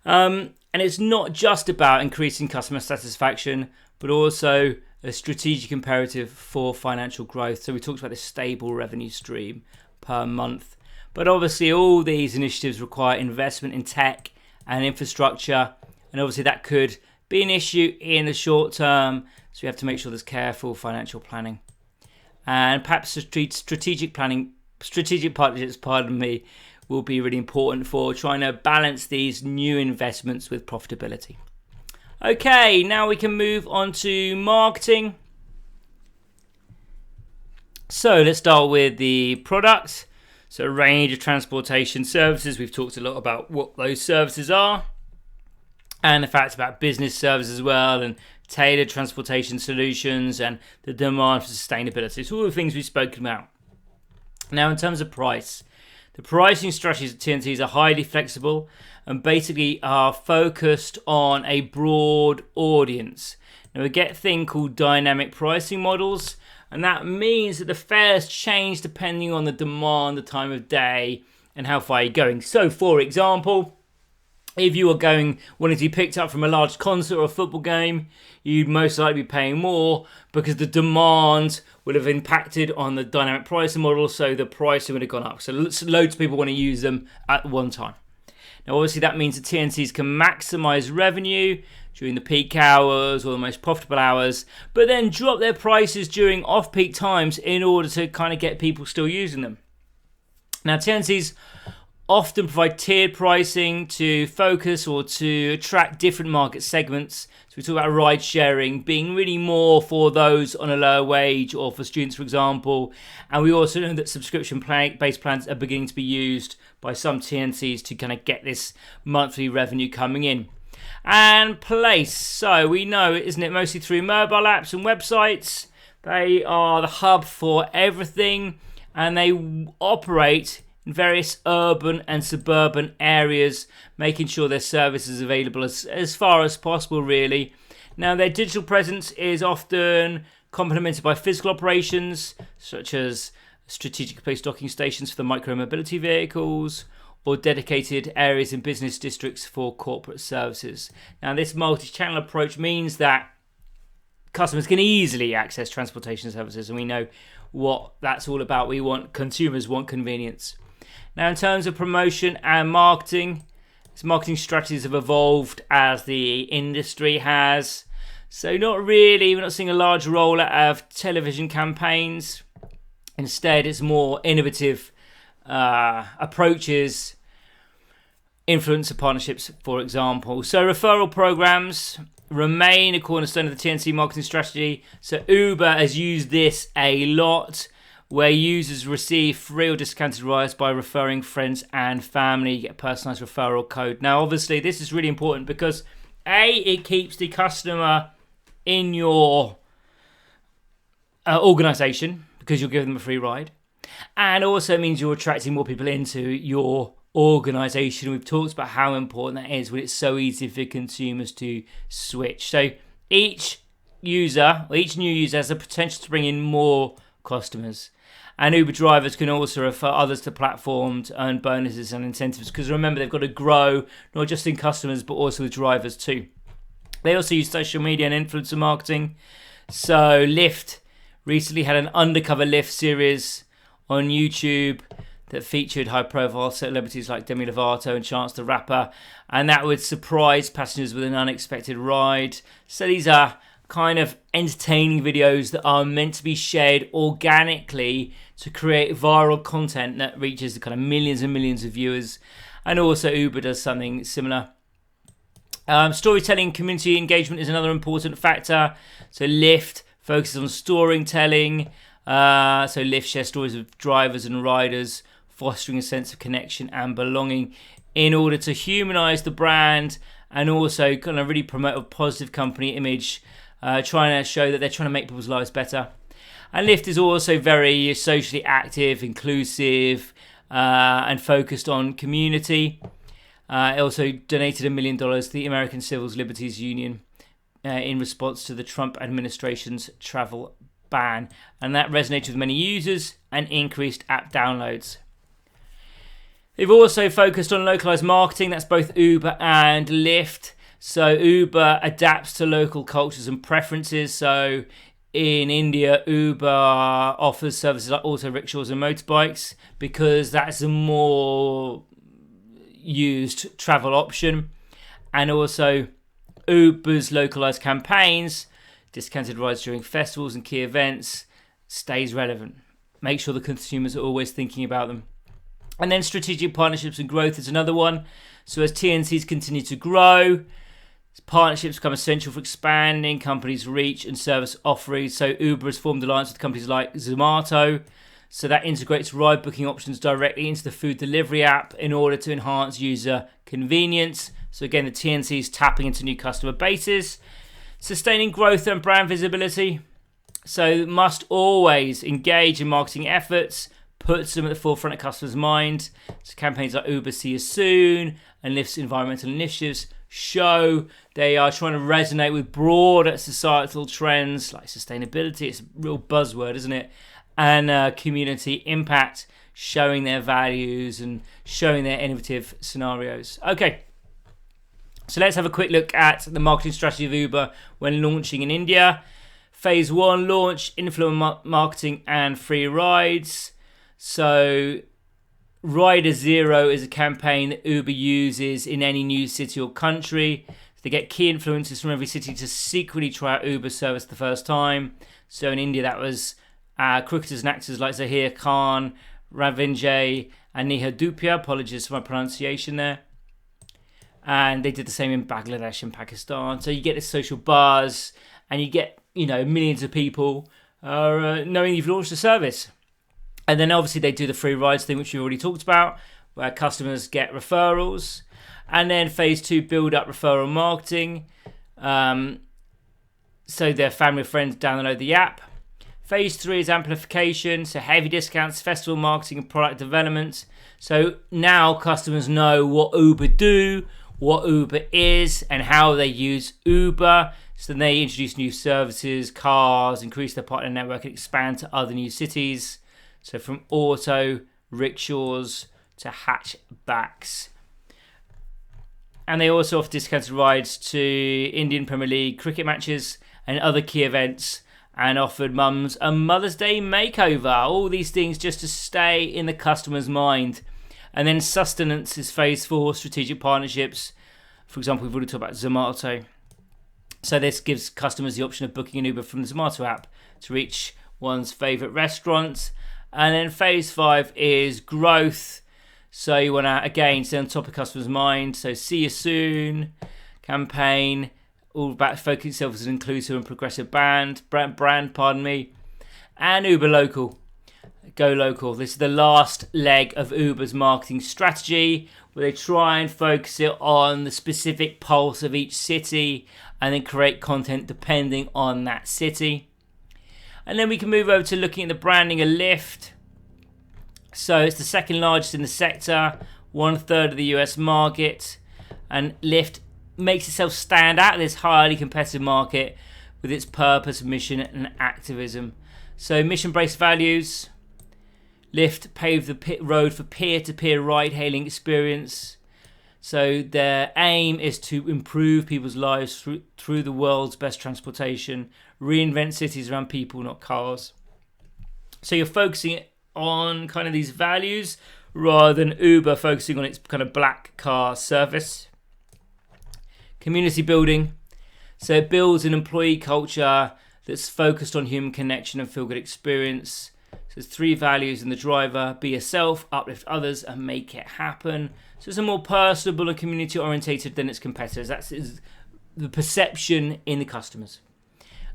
And it's not just about increasing customer satisfaction, but also a strategic imperative for financial growth. So we talked about this stable revenue stream per month. But obviously all these initiatives require investment in tech and infrastructure. And obviously that could be an issue in the short term. So we have to make sure there's careful financial planning. And perhaps strategic partnerships, will be really important for trying to balance these new investments with profitability. Okay, now we can move on to marketing. So let's start with the product. So a range of transportation services. We've talked a lot about what those services are, and the fact about business services as well, and tailored transportation solutions, and the demand for sustainability. So all the things we've spoken about. Now, in terms of price, the pricing strategies at TNCs are highly flexible and basically are focused on a broad audience. Now, we get a thing called dynamic pricing models, and that means that the fares change depending on the demand, the time of day, and how far you're going. So, for example, if you are wanting to be picked up from a large concert or a football game, you'd most likely be paying more because the demand would have impacted on the dynamic pricing model, so the pricing would have gone up. So loads of people want to use them at one time. Now, obviously, that means that TNCs can maximize revenue during the peak hours or the most profitable hours, but then drop their prices during off-peak times in order to kind of get people still using them. Now, TNCs often provide tiered pricing to focus or to attract different market segments. So we talk about ride sharing being really more for those on a lower wage or for students, for example. And we also know that subscription-based plans are beginning to be used by some TNCs to kind of get this monthly revenue coming in. And place. So we know, isn't it, mostly through mobile apps and websites. They are the hub for everything, and they operate in various urban and suburban areas, making sure their service is available as far as possible, really. Now, their digital presence is often complemented by physical operations, such as strategic place docking stations for the micro-mobility vehicles, or dedicated areas in business districts for corporate services. Now, this multi-channel approach means that customers can easily access transportation services, and we know what that's all about. Consumers want convenience. Now, in terms of promotion and marketing, marketing strategies have evolved as the industry has. So we're not seeing a large rollout of television campaigns. Instead, it's more innovative approaches, influencer partnerships, for example. So referral programs remain a cornerstone of the TNC marketing strategy. So Uber has used this a lot, where users receive free or discounted rides by referring friends and family. You get a personalized referral code. Now, obviously, this is really important because it keeps the customer in your organization because you'll give them a free ride, and also means you're attracting more people into your organization. We've talked about how important that is when it's so easy for consumers to switch. So each new user has the potential to bring in more customers. And Uber drivers can also refer others to platform to earn bonuses and incentives, because remember, they've got to grow not just in customers but also with drivers too. They also use social media and influencer marketing. So Lyft recently had an undercover Lyft series on YouTube that featured high-profile celebrities like Demi Lovato and Chance the Rapper, and that would surprise passengers with an unexpected ride. So these are kind of entertaining videos that are meant to be shared organically to create viral content that reaches the kind of millions and millions of viewers. And also Uber does something similar. Storytelling, community engagement is another important factor. So Lyft focuses on storytelling. So Lyft shares stories of drivers and riders, fostering a sense of connection and belonging in order to humanize the brand and also kind of really promote a positive company image, trying to show that they're trying to make people's lives better. And Lyft is also very socially active, inclusive, and focused on community. It also donated $1 million to the American Civil Liberties Union in response to the Trump administration's travel ban. And that resonated with many users and increased app downloads. They've also focused on localized marketing. That's both Uber and Lyft. So Uber adapts to local cultures and preferences. So in India, Uber offers services like auto rickshaws and motorbikes because that's a more used travel option. And also Uber's localized campaigns, discounted rides during festivals and key events, stays relevant. Make sure the consumers are always thinking about them. And then strategic partnerships and growth is another one. So as TNCs continue to grow, partnerships become essential for expanding companies' reach and service offerings. So Uber has formed alliances with companies like Zomato, So that integrates ride booking options directly into the food delivery app in order to enhance user convenience. So again, the TNC is tapping into new customer bases. Sustaining growth and brand visibility. So must always engage in marketing efforts, puts them at the forefront of customers' mind. So campaigns like Uber See You Soon and Lyft's environmental initiatives show they are trying to resonate with broader societal trends like sustainability. It's a real buzzword, isn't it? And community impact, showing their values and showing their innovative scenarios. Okay, so let's have a quick look at the marketing strategy of Uber when launching in India. Phase 1, launch, influencer marketing and free rides. So Rider Zero is a campaign that Uber uses in any new city or country. They get key influencers from every city to secretly try out Uber service the first time. So in India, that was cricketers and actors like Zahir Khan, Ravindra and Neha Dupia. Apologies for my pronunciation there. And they did the same in Bangladesh and Pakistan. So you get this social buzz and you get, millions of people knowing you've launched a service. And then obviously they do the free rides thing, which we already talked about, where customers get referrals. And then phase 2, build up referral marketing. So their family and friends download the app. Phase 3 is amplification, so heavy discounts, festival marketing and product development. So now customers know what Uber do, what Uber is, and how they use Uber. So then they introduce new services, cars, increase their partner network, and expand to other new cities. So from auto, rickshaws to hatchbacks. And they also offer discounted rides to Indian Premier League cricket matches and other key events, and offered mums a Mother's Day makeover. All these things just to stay in the customer's mind. And then sustenance is phase 4, strategic partnerships. For example, we've already talked about Zomato. So this gives customers the option of booking an Uber from the Zomato app to reach one's favourite restaurants. And then phase 5 is growth. So you want to, again, stay on top of customers' mind. So See You Soon campaign, all about focusing itself as an inclusive and progressive brand, and Uber Local, Go Local. This is the last leg of Uber's marketing strategy, where they try and focus it on the specific pulse of each city and then create content depending on that city. And then we can move over to looking at the branding of Lyft. So it's the second largest in the sector, 1/3 of the US market, and Lyft makes itself stand out in this highly competitive market with its purpose, mission, and activism. So mission-based values. Lyft paved the road for peer-to-peer ride-hailing experience. So their aim is to improve people's lives through the world's best transportation, reinvent cities around people, not cars. So you're focusing on kind of these values rather than Uber focusing on its kind of black car service. Community building. So it builds an employee culture that's focused on human connection and feel-good experience. So there's 3 values in the driver: be yourself, uplift others, and make it happen. So it's a more personable and community-orientated than its competitors. That's the perception in the customers.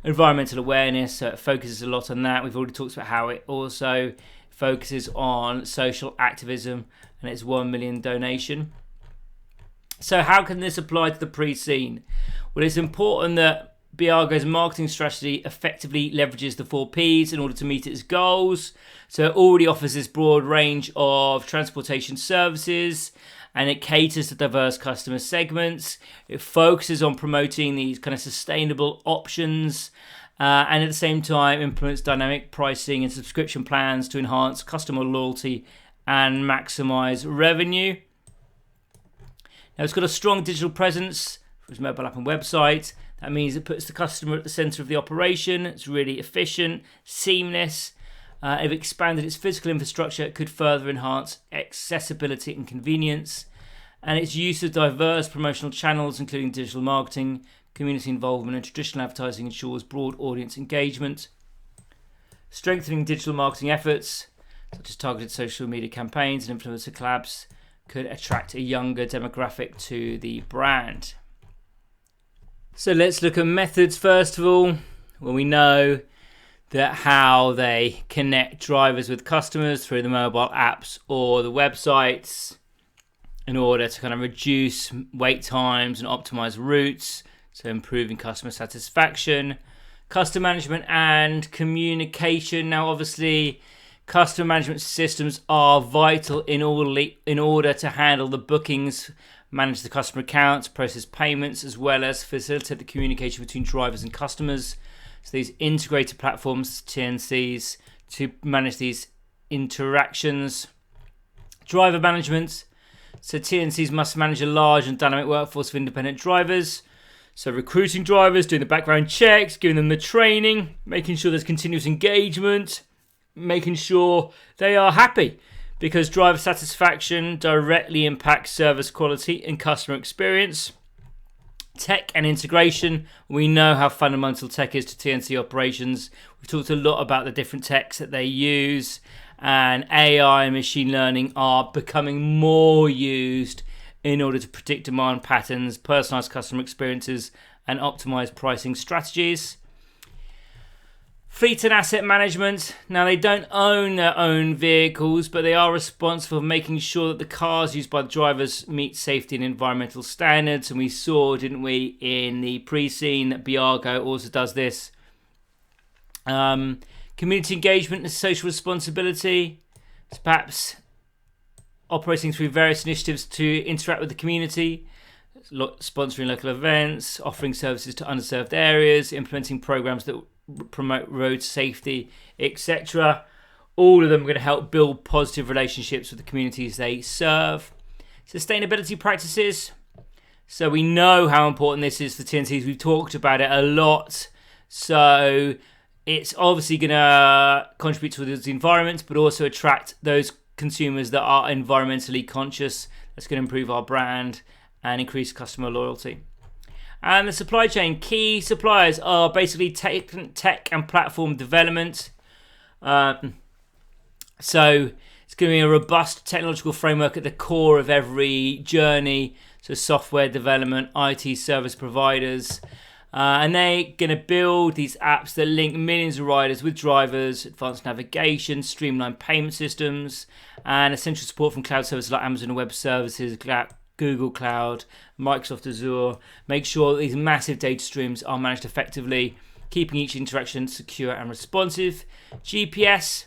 Environmental awareness, so it focuses a lot on that. We've already talked about how it also focuses on social activism and its 1 million donation. So how can this apply to the pre-scene? Well, it's important that Beago's marketing strategy effectively leverages the 4 Ps in order to meet its goals. So it already offers this broad range of transportation services, and it caters to diverse customer segments. It focuses on promoting these kind of sustainable options, and at the same time implements dynamic pricing and subscription plans to enhance customer loyalty and maximize revenue. Now, it's got a strong digital presence for its mobile app and website. That means it puts the customer at the center of the operation. It's really efficient, seamless. If expanded its physical infrastructure, it could further enhance accessibility and convenience. And its use of diverse promotional channels, including digital marketing, community involvement, and traditional advertising, ensures broad audience engagement. Strengthening digital marketing efforts, such as targeted social media campaigns and influencer collabs, could attract a younger demographic to the brand. So let's look at methods first of all. Well, we know how they connect drivers with customers through the mobile apps or the websites in order to kind of reduce wait times and optimize routes, so improving customer satisfaction. Customer management and communication. Now, obviously, customer management systems are vital in order to handle the bookings, manage the customer accounts, process payments, as well as facilitate the communication between drivers and customers. So these integrated platforms, TNCs, to manage these interactions. Driver management. So TNCs must manage a large and dynamic workforce of independent drivers. So recruiting drivers, doing the background checks, giving them the training, making sure there's continuous engagement, making sure they are happy, because driver satisfaction directly impacts service quality and customer experience. Tech and integration. We know how fundamental tech is to TNC operations. We've talked a lot about the different techs that they use, and AI and machine learning are becoming more used in order to predict demand patterns, personalize customer experiences, and optimize pricing strategies. Fleet and asset management. Now, they don't own their own vehicles, but they are responsible for making sure that the cars used by the drivers meet safety and environmental standards. And we saw, didn't we, in the pre-scene that Beago also does this. Community engagement and social responsibility. It's perhaps operating through various initiatives to interact with the community, sponsoring local events, offering services to underserved areas, implementing programs that promote road safety, etc. All of them are going to help build positive relationships with the communities they serve. Sustainability practices. So we know how important this is for TNCs. We've talked about it a lot. So it's obviously going to contribute to the environment, but also attract those consumers that are environmentally conscious. That's going to improve our brand and increase customer loyalty. And the supply chain. Key suppliers are basically tech and platform development. So it's going to be a robust technological framework at the core of every journey. So software development, IT service providers. And they're going to build these apps that link millions of riders with drivers, advanced navigation, streamlined payment systems, and essential support from cloud services like Amazon Web Services, Google Cloud, Microsoft Azure. Make sure that these massive data streams are managed effectively, keeping each interaction secure and responsive. GPS.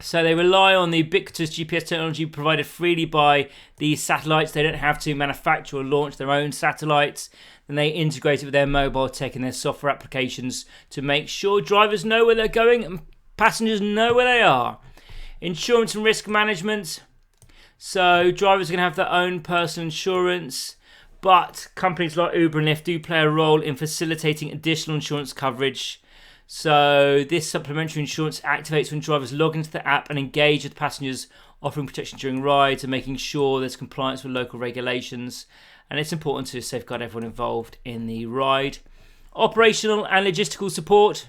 So they rely on the ubiquitous GPS technology provided freely by these satellites. They don't have to manufacture or launch their own satellites. And they integrate it with their mobile tech and their software applications to make sure drivers know where they're going and passengers know where they are. Insurance and risk management. So drivers are going to have their own personal insurance, but companies like Uber and Lyft do play a role in facilitating additional insurance coverage. So this supplementary insurance activates when drivers log into the app and engage with passengers, offering protection during rides and making sure there's compliance with local regulations. And it's important to safeguard everyone involved in the ride. Operational and logistical support.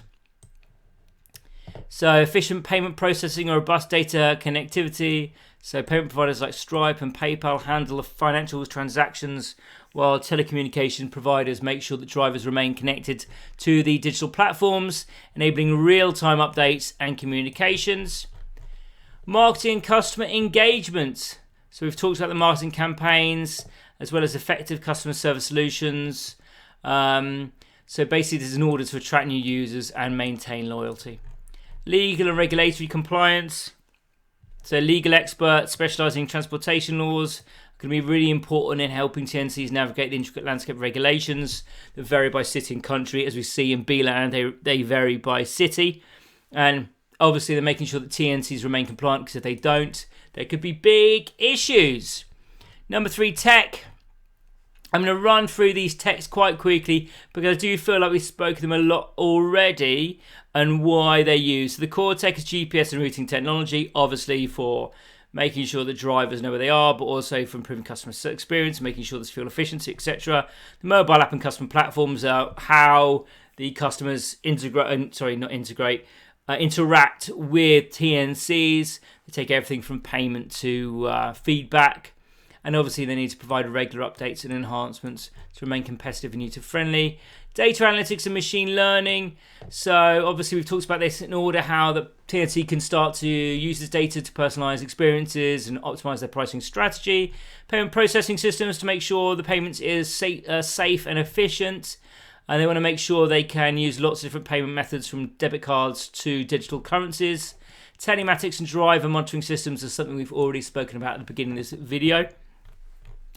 So efficient payment processing or robust data connectivity. So payment providers like Stripe and PayPal handle the financial transactions, while telecommunication providers make sure that drivers remain connected to the digital platforms, enabling real-time updates and communications. Marketing and customer engagement. So we've talked about the marketing campaigns, as well as effective customer service solutions. So basically this is in order to attract new users and maintain loyalty. Legal and regulatory compliance. So legal experts specialising in transportation laws are going to be really important in helping TNCs navigate the intricate landscape of regulations that vary by city and country. As we see in B-Land, they vary by city. And obviously they're making sure that TNCs remain compliant, because if they don't, there could be big issues. Number 3, tech. I'm going to run through these techs quite quickly because I do feel like we've spoken them a lot already and why they're used. So the core tech is GPS and routing technology, obviously for making sure that drivers know where they are, but also for improving customer experience, making sure there's fuel efficiency, etc. The mobile app and customer platforms are how the customers interact with TNCs. They take everything from payment to feedback. And obviously they need to provide regular updates and enhancements to remain competitive and user-friendly. Data analytics and machine learning. So obviously we've talked about this in order how the TNC can start to use this data to personalize experiences and optimize their pricing strategy. Payment processing systems to make sure the payments is safe and efficient. And they want to make sure they can use lots of different payment methods from debit cards to digital currencies. Telematics and driver monitoring systems is something we've already spoken about at the beginning of this video.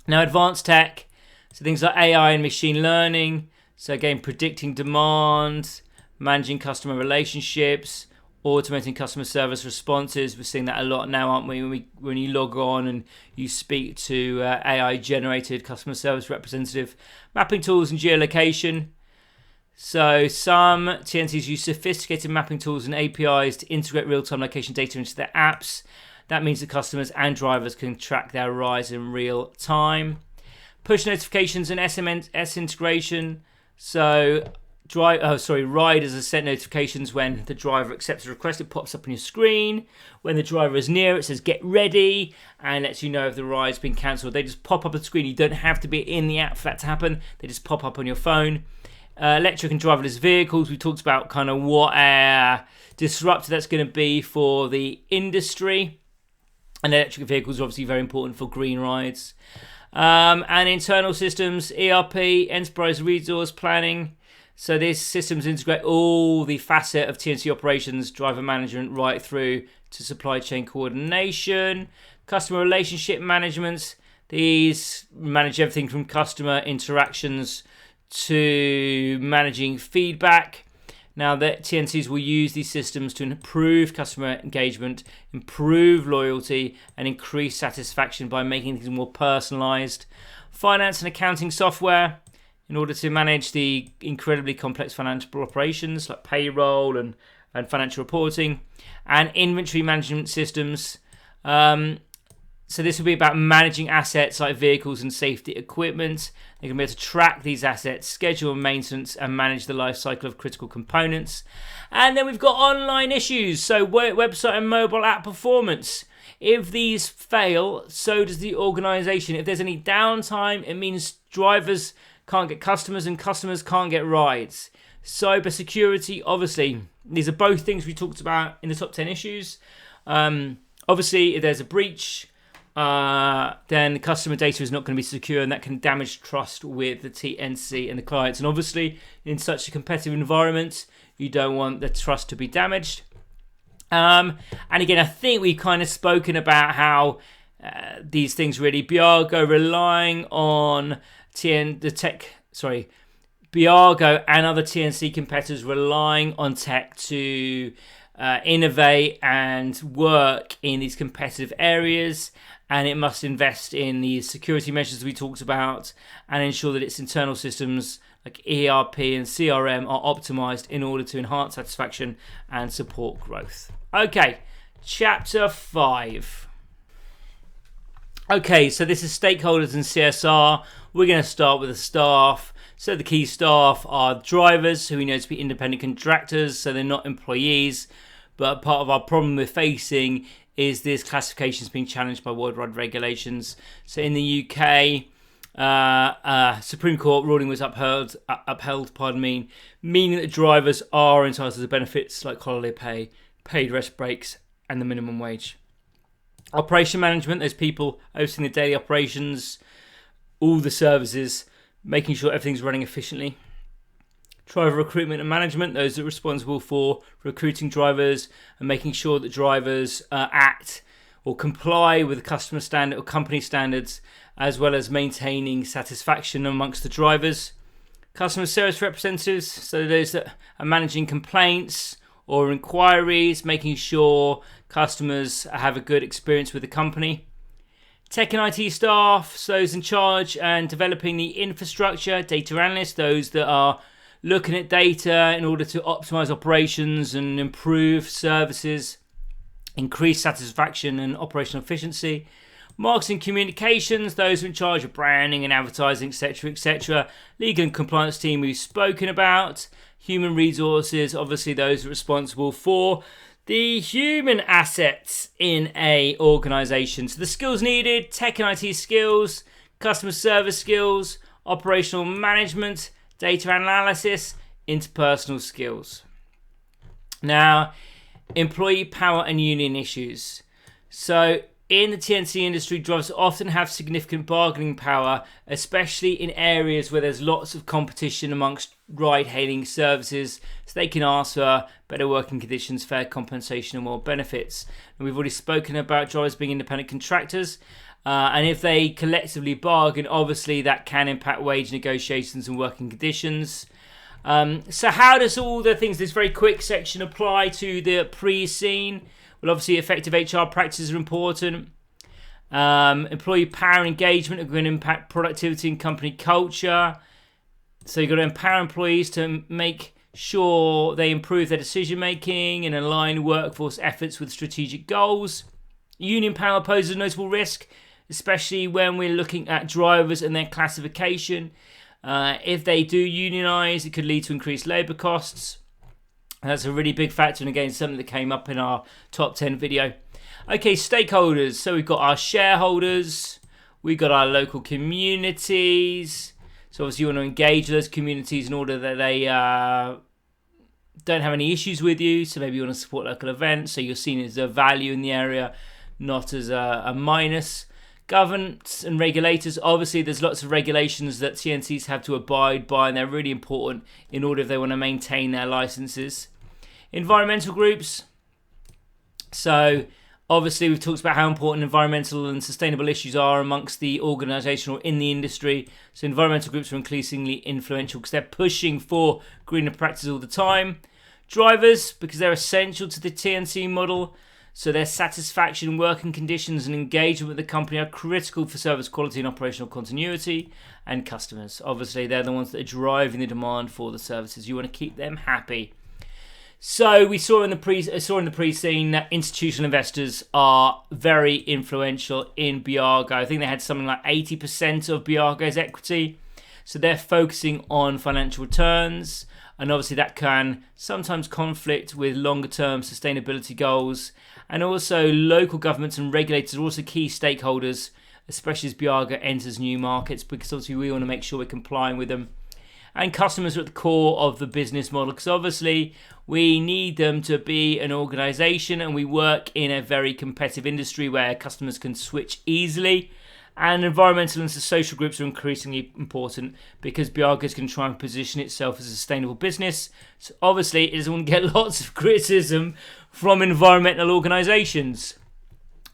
Now advanced tech, so things like AI and machine learning. So again, predicting demand, managing customer relationships, automating customer service responses. We're seeing that a lot now, aren't we? When you log on and you speak to AI-generated customer service representative. Mapping tools and geolocation. So some TNCs use sophisticated mapping tools and APIs to integrate real-time location data into their apps. That means that customers and drivers can track their rides in real time. Push notifications and SMS integration. So riders are sent notifications when the driver accepts a request. It pops up on your screen. When the driver is near, it says get ready and lets you know if the ride's been cancelled. They just pop up on the screen. You don't have to be in the app for that to happen. They just pop up on your phone. Electric and driverless vehicles. We talked about kind of what a disruptor that's going to be for the industry. And electric vehicles are obviously very important for green rides. And internal systems, ERP, enterprise resource planning. So these systems integrate all the facet of TNC operations, driver management, right through to supply chain coordination, customer relationship management. These manage everything from customer interactions to managing feedback. Now that TNCs will use these systems to improve customer engagement, improve loyalty, and increase satisfaction by making things more personalized. Finance and accounting software in order to manage the incredibly complex financial operations like payroll and financial reporting, and inventory management systems. So this will be about managing assets like vehicles and safety equipment. They're going to be able to track these assets, schedule maintenance, and manage the life cycle of critical components. And then we've got online issues, so website and mobile app performance. If these fail, so does the organization. If there's any downtime, it means drivers can't get customers and customers can't get rides. Cybersecurity, obviously, these are both things we talked about in the top 10 issues. Obviously, if there's a breach, then the customer data is not going to be secure, and that can damage trust with the TNC and the clients. And obviously, in such a competitive environment, you don't want the trust to be damaged. And again, I think we've kind of spoken about how these things really, Beago relying on Beago and other TNC competitors relying on tech to innovate and work in these competitive areas, and it must invest in these security measures we talked about and ensure that its internal systems like ERP and CRM are optimized in order to enhance satisfaction and support growth. Okay, chapter 5. Okay, so this is stakeholders and CSR. We're going to start with the staff. So the key staff are drivers, who we know to be independent contractors, so they're not employees. But part of our problem we're facing is this classification is being challenged by worldwide regulations. So in the UK, Supreme Court ruling was upheld, meaning that drivers are entitled to benefits like holiday pay, paid rest breaks, and the minimum wage. Operation management, there's people overseeing the daily operations, all the services, making sure everything's running efficiently. Driver recruitment and management, those are responsible for recruiting drivers and making sure that drivers act or comply with the customer standard or company standards, as well as maintaining satisfaction amongst the drivers. Customer service representatives, so those that are managing complaints or inquiries, making sure customers have a good experience with the company. Tech and IT staff, so those in charge and developing the infrastructure. Data analysts, those that are looking at data in order to optimize operations and improve services, increase satisfaction and operational efficiency. Marketing communications, those in charge of branding and advertising, etc., etc. Legal and compliance team we've spoken about. Human resources, obviously those responsible for the human assets in a organization. So the skills needed: tech and IT skills, customer service skills, operational management, data analysis, interpersonal skills. Now, employee power and union issues. So in the TNC industry, drivers often have significant bargaining power, especially in areas where there's lots of competition amongst ride-hailing services, so they can ask for better working conditions, fair compensation and more benefits. And we've already spoken about drivers being independent contractors, and if they collectively bargain, obviously that can impact wage negotiations and working conditions. So how does all the things, this very quick section, apply to the pre-scene? Well, obviously, effective HR practices are important. Employee power and engagement are going to impact productivity and company culture. So you've got to empower employees to make sure they improve their decision-making and align workforce efforts with strategic goals. Union power poses a notable risk, especially when we're looking at drivers and their classification. If they do unionize, it could lead to increased labour costs. That's a really big factor, and again, something that came up in our top 10 video. Okay, stakeholders. So we've got our shareholders, we've got our local communities. So obviously you want to engage those communities in order that they don't have any issues with you. So maybe you want to support local events, so you're seen as a value in the area, not as a minus. Governance and regulators. Obviously, there's lots of regulations that TNCs have to abide by, and they're really important in order if they want to maintain their licenses. Environmental groups. So, obviously, we've talked about how important environmental and sustainable issues are amongst the organisation or in the industry. So, environmental groups are increasingly influential because they're pushing for greener practices all the time. Drivers, because they're essential to the TNC model. So their satisfaction, working conditions and engagement with the company are critical for service quality and operational continuity. And customers, obviously, they're the ones that are driving the demand for the services. You want to keep them happy. So we saw in the pre-scene that institutional investors are very influential in Beago. I think they had something like 80% of Beago's equity. So they're focusing on financial returns. And obviously that can sometimes conflict with longer-term sustainability goals. And also local governments and regulators are also key stakeholders, especially as Beago enters new markets, because obviously we want to make sure we're complying with them. And customers are at the core of the business model, because obviously we need them to be an organisation, and we work in a very competitive industry where customers can switch easily. And environmental and social groups are increasingly important because Beago is going to try and position itself as a sustainable business. So obviously it doesn't want to get lots of criticism from environmental organisations.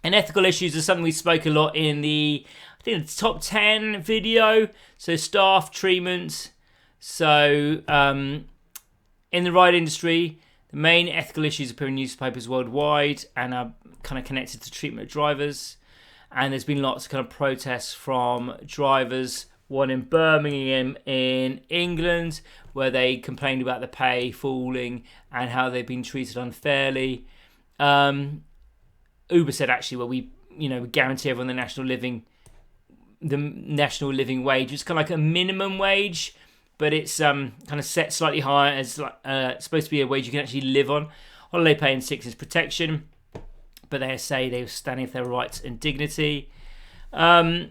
And ethical issues are something we spoke a lot in the top 10 video. So staff treatment. So in the ride industry, the main ethical issues appear in newspapers worldwide and are kind of connected to treatment of drivers. And there's been lots of kind of protests from drivers, one in Birmingham in England, where they complained about the pay falling and how they've been treated unfairly. Uber said actually, well, we guarantee everyone the national living wage. It's kind of like a minimum wage, but it's kind of set slightly higher as supposed to be a wage you can actually live on. Holiday pay and sickness protection. But they say they were standing for their rights and dignity. So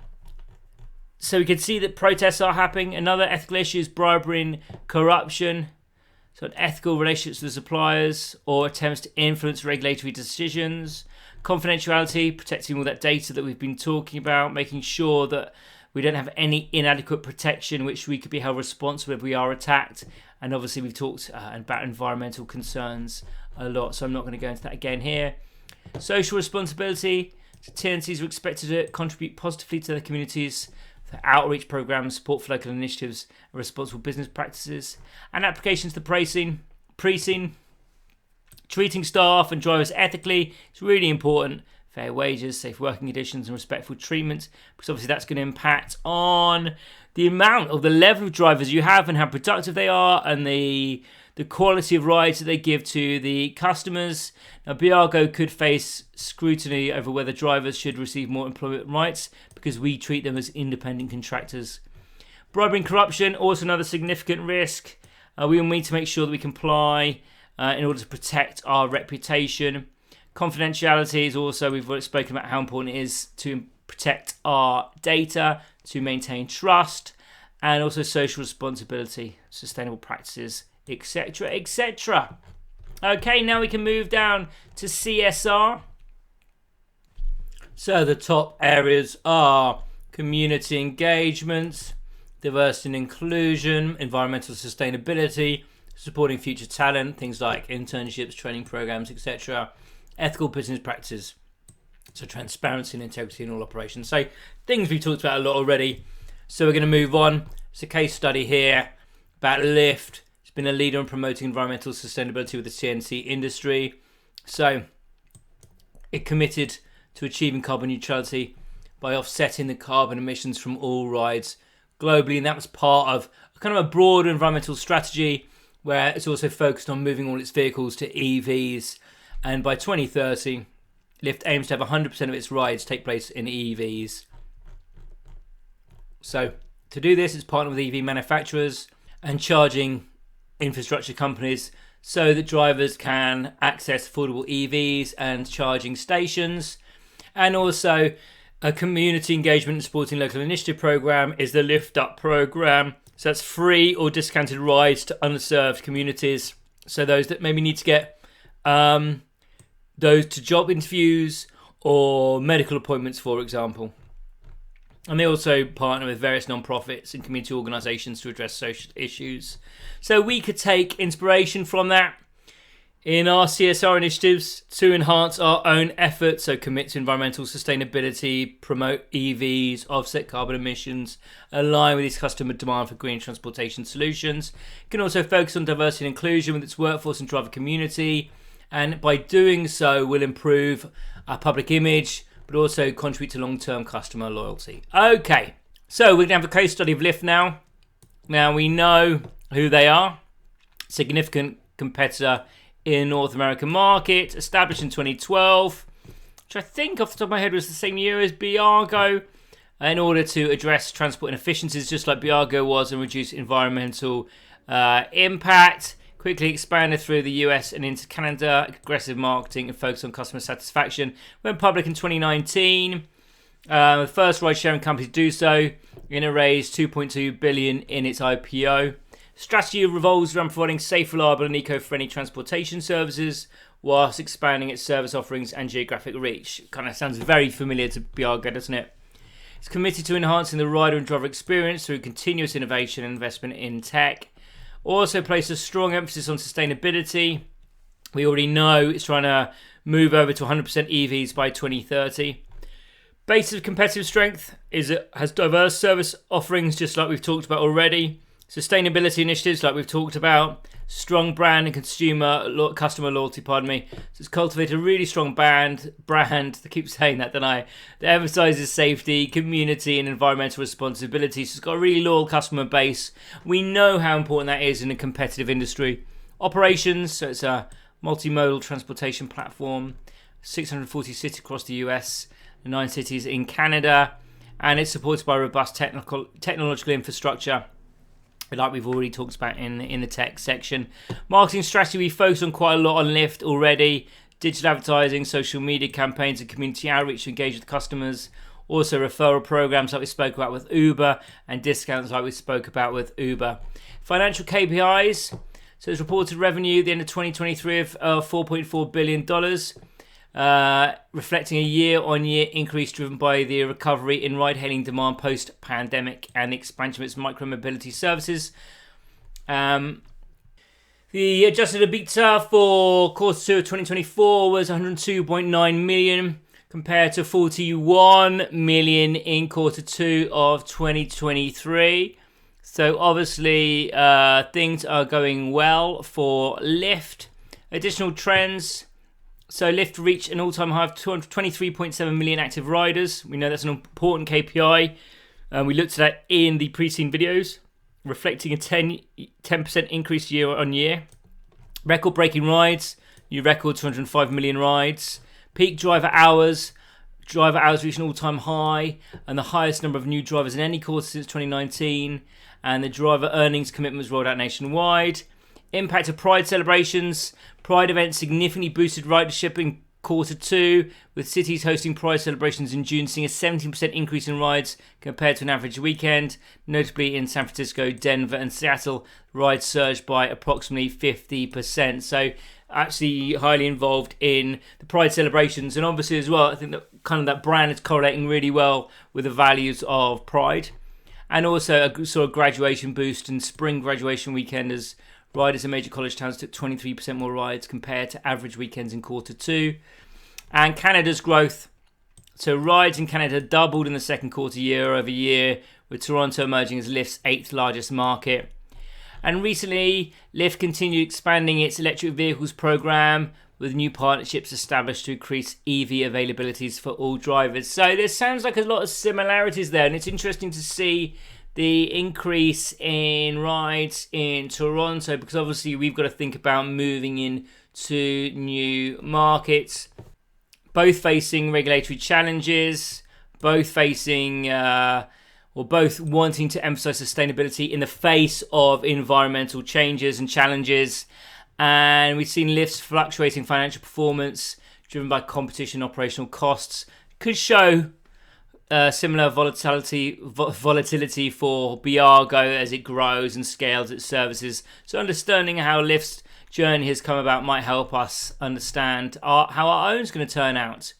we can see that protests are happening. Another ethical issue is bribery and corruption. So ethical relationships with suppliers or attempts to influence regulatory decisions. Confidentiality, protecting all that data that we've been talking about, making sure that we don't have any inadequate protection, which we could be held responsible if we are attacked. And obviously we've talked about environmental concerns a lot, so I'm not going to go into that again here. Social responsibility. So TNCs are expected to contribute positively to their communities for outreach programs, support for local initiatives, and responsible business practices. And applications to the pre-scene. Treating staff and drivers ethically is really important. Fair wages, safe working conditions, and respectful treatment, because obviously that's going to impact on the amount or the level of drivers you have and how productive they are, and the quality of rides that they give to the customers. Now, Beago could face scrutiny over whether drivers should receive more employment rights because we treat them as independent contractors. Bribery and corruption, also another significant risk. We will need to make sure that we comply in order to protect our reputation. Confidentiality is also, we've spoken about how important it is to protect our data, to maintain trust. and also social responsibility, sustainable practices, etc., etc. Okay, now we can move down to CSR. So the top areas are community engagement, diversity and inclusion, environmental sustainability, supporting future talent, things like internships, training programs, etc. Ethical business practices, so transparency and integrity in all operations. So things we've talked about a lot already. So we're going to move on. It's a case study here about Lyft. It's been a leader in promoting environmental sustainability with the CNC industry. So it committed to achieving carbon neutrality by offsetting the carbon emissions from all rides globally, and that was part of kind of a broader environmental strategy where it's also focused on moving all its vehicles to EVs, and by 2030 Lyft aims to have 100% of its rides take place in EVs. So to do this, it's partnered with EV manufacturers and charging infrastructure companies so that drivers can access affordable EVs and charging stations. And also a community engagement and supporting local initiative program is the Lift Up program. So that's free or discounted rides to underserved communities. So those that maybe need to get those to job interviews or medical appointments, for example. And they also partner with various non-profits and community organisations to address social issues. So we could take inspiration from that in our CSR initiatives to enhance our own efforts, so commit to environmental sustainability, promote EVs, offset carbon emissions, align with its customer demand for green transportation solutions. It can also focus on diversity and inclusion with its workforce and driver community, and by doing so will improve our public image, but also contribute to long-term customer loyalty. Okay, so we're going to have a case study of Lyft now. Now we know who they are, significant competitor in North American market, established in 2012, which I think off the top of my head was the same year as Beago, in order to address transport inefficiencies just like Beago was and reduce environmental impact. Quickly expanded through the US and into Canada, aggressive marketing and focus on customer satisfaction. Went public in 2019, the first ride-sharing company to do so, and it raised $2.2 billion in its IPO. Strategy revolves around providing safe, reliable and eco-friendly transportation services whilst expanding its service offerings and geographic reach. Kind of sounds very familiar to Beago, doesn't it? It's committed to enhancing the rider and driver experience through continuous innovation and investment in tech. Also places a strong emphasis on sustainability. We already know it's trying to move over to 100% EVs by 2030. Basis of competitive strength is it has diverse service offerings, just like we've talked about already. Sustainability initiatives, like we've talked about. Strong brand and customer loyalty, So it's cultivated a really strong brand, I keep saying that, don't I? That emphasizes safety, community and environmental responsibility. So it's got a really loyal customer base. We know how important that is in a competitive industry. Operations, so it's a multimodal transportation platform. 640 cities across the US, 9 cities in Canada. And it's supported by robust technological infrastructure, like we've already talked about in the tech section. Marketing strategy, we focus on quite a lot on Lyft already. Digital advertising, social media campaigns and community outreach to engage with customers. Also referral programs like we spoke about with Uber, and discounts like we spoke about with Uber. Financial KPIs, so it's reported revenue at the end of 2023 of $4.4 billion, reflecting a year-on-year increase driven by the recovery in ride-hailing demand post-pandemic and the expansion of its micro-mobility services. The adjusted EBITDA for quarter 2 of 2024 was $102.9 million compared to $41 million in quarter 2 of 2023. So obviously things are going well for Lyft. Additional trends. So Lyft reached an all-time high of 223.7 million active riders. We know that's an important KPI. We looked at that in the preceding videos, reflecting a 10% increase year on year. Record-breaking rides, new record 205 million rides. Peak driver hours reached an all-time high and the highest number of new drivers in any quarter since 2019. And the driver earnings commitment was rolled out nationwide. Impact of Pride celebrations. Pride events significantly boosted ridership in Q2, with cities hosting Pride celebrations in June, seeing a 17% increase in rides compared to an average weekend. Notably in San Francisco, Denver and Seattle, rides surged by approximately 50%. So actually highly involved in the Pride celebrations. And obviously as well, I think that kind of that brand is correlating really well with the values of Pride. And also a sort of graduation boost and spring graduation weekend, as riders in major college towns took 23% more rides compared to average weekends in Q2. And Canada's growth. So rides in Canada doubled in the second quarter year over year, with Toronto emerging as Lyft's 8th largest market. And recently, Lyft continued expanding its electric vehicles program, with new partnerships established to increase EV availabilities for all drivers. So there sounds like a lot of similarities there, and it's interesting to see the increase in rides in Toronto, because obviously we've got to think about moving into new markets, both facing regulatory challenges, both facing both wanting to emphasize sustainability in the face of environmental changes and challenges. And we've seen Lyft's fluctuating financial performance driven by competition and operational costs could show similar volatility for Beago as it grows and scales its services. So understanding how Lyft's journey has come about might help us understand how our own is going to turn out.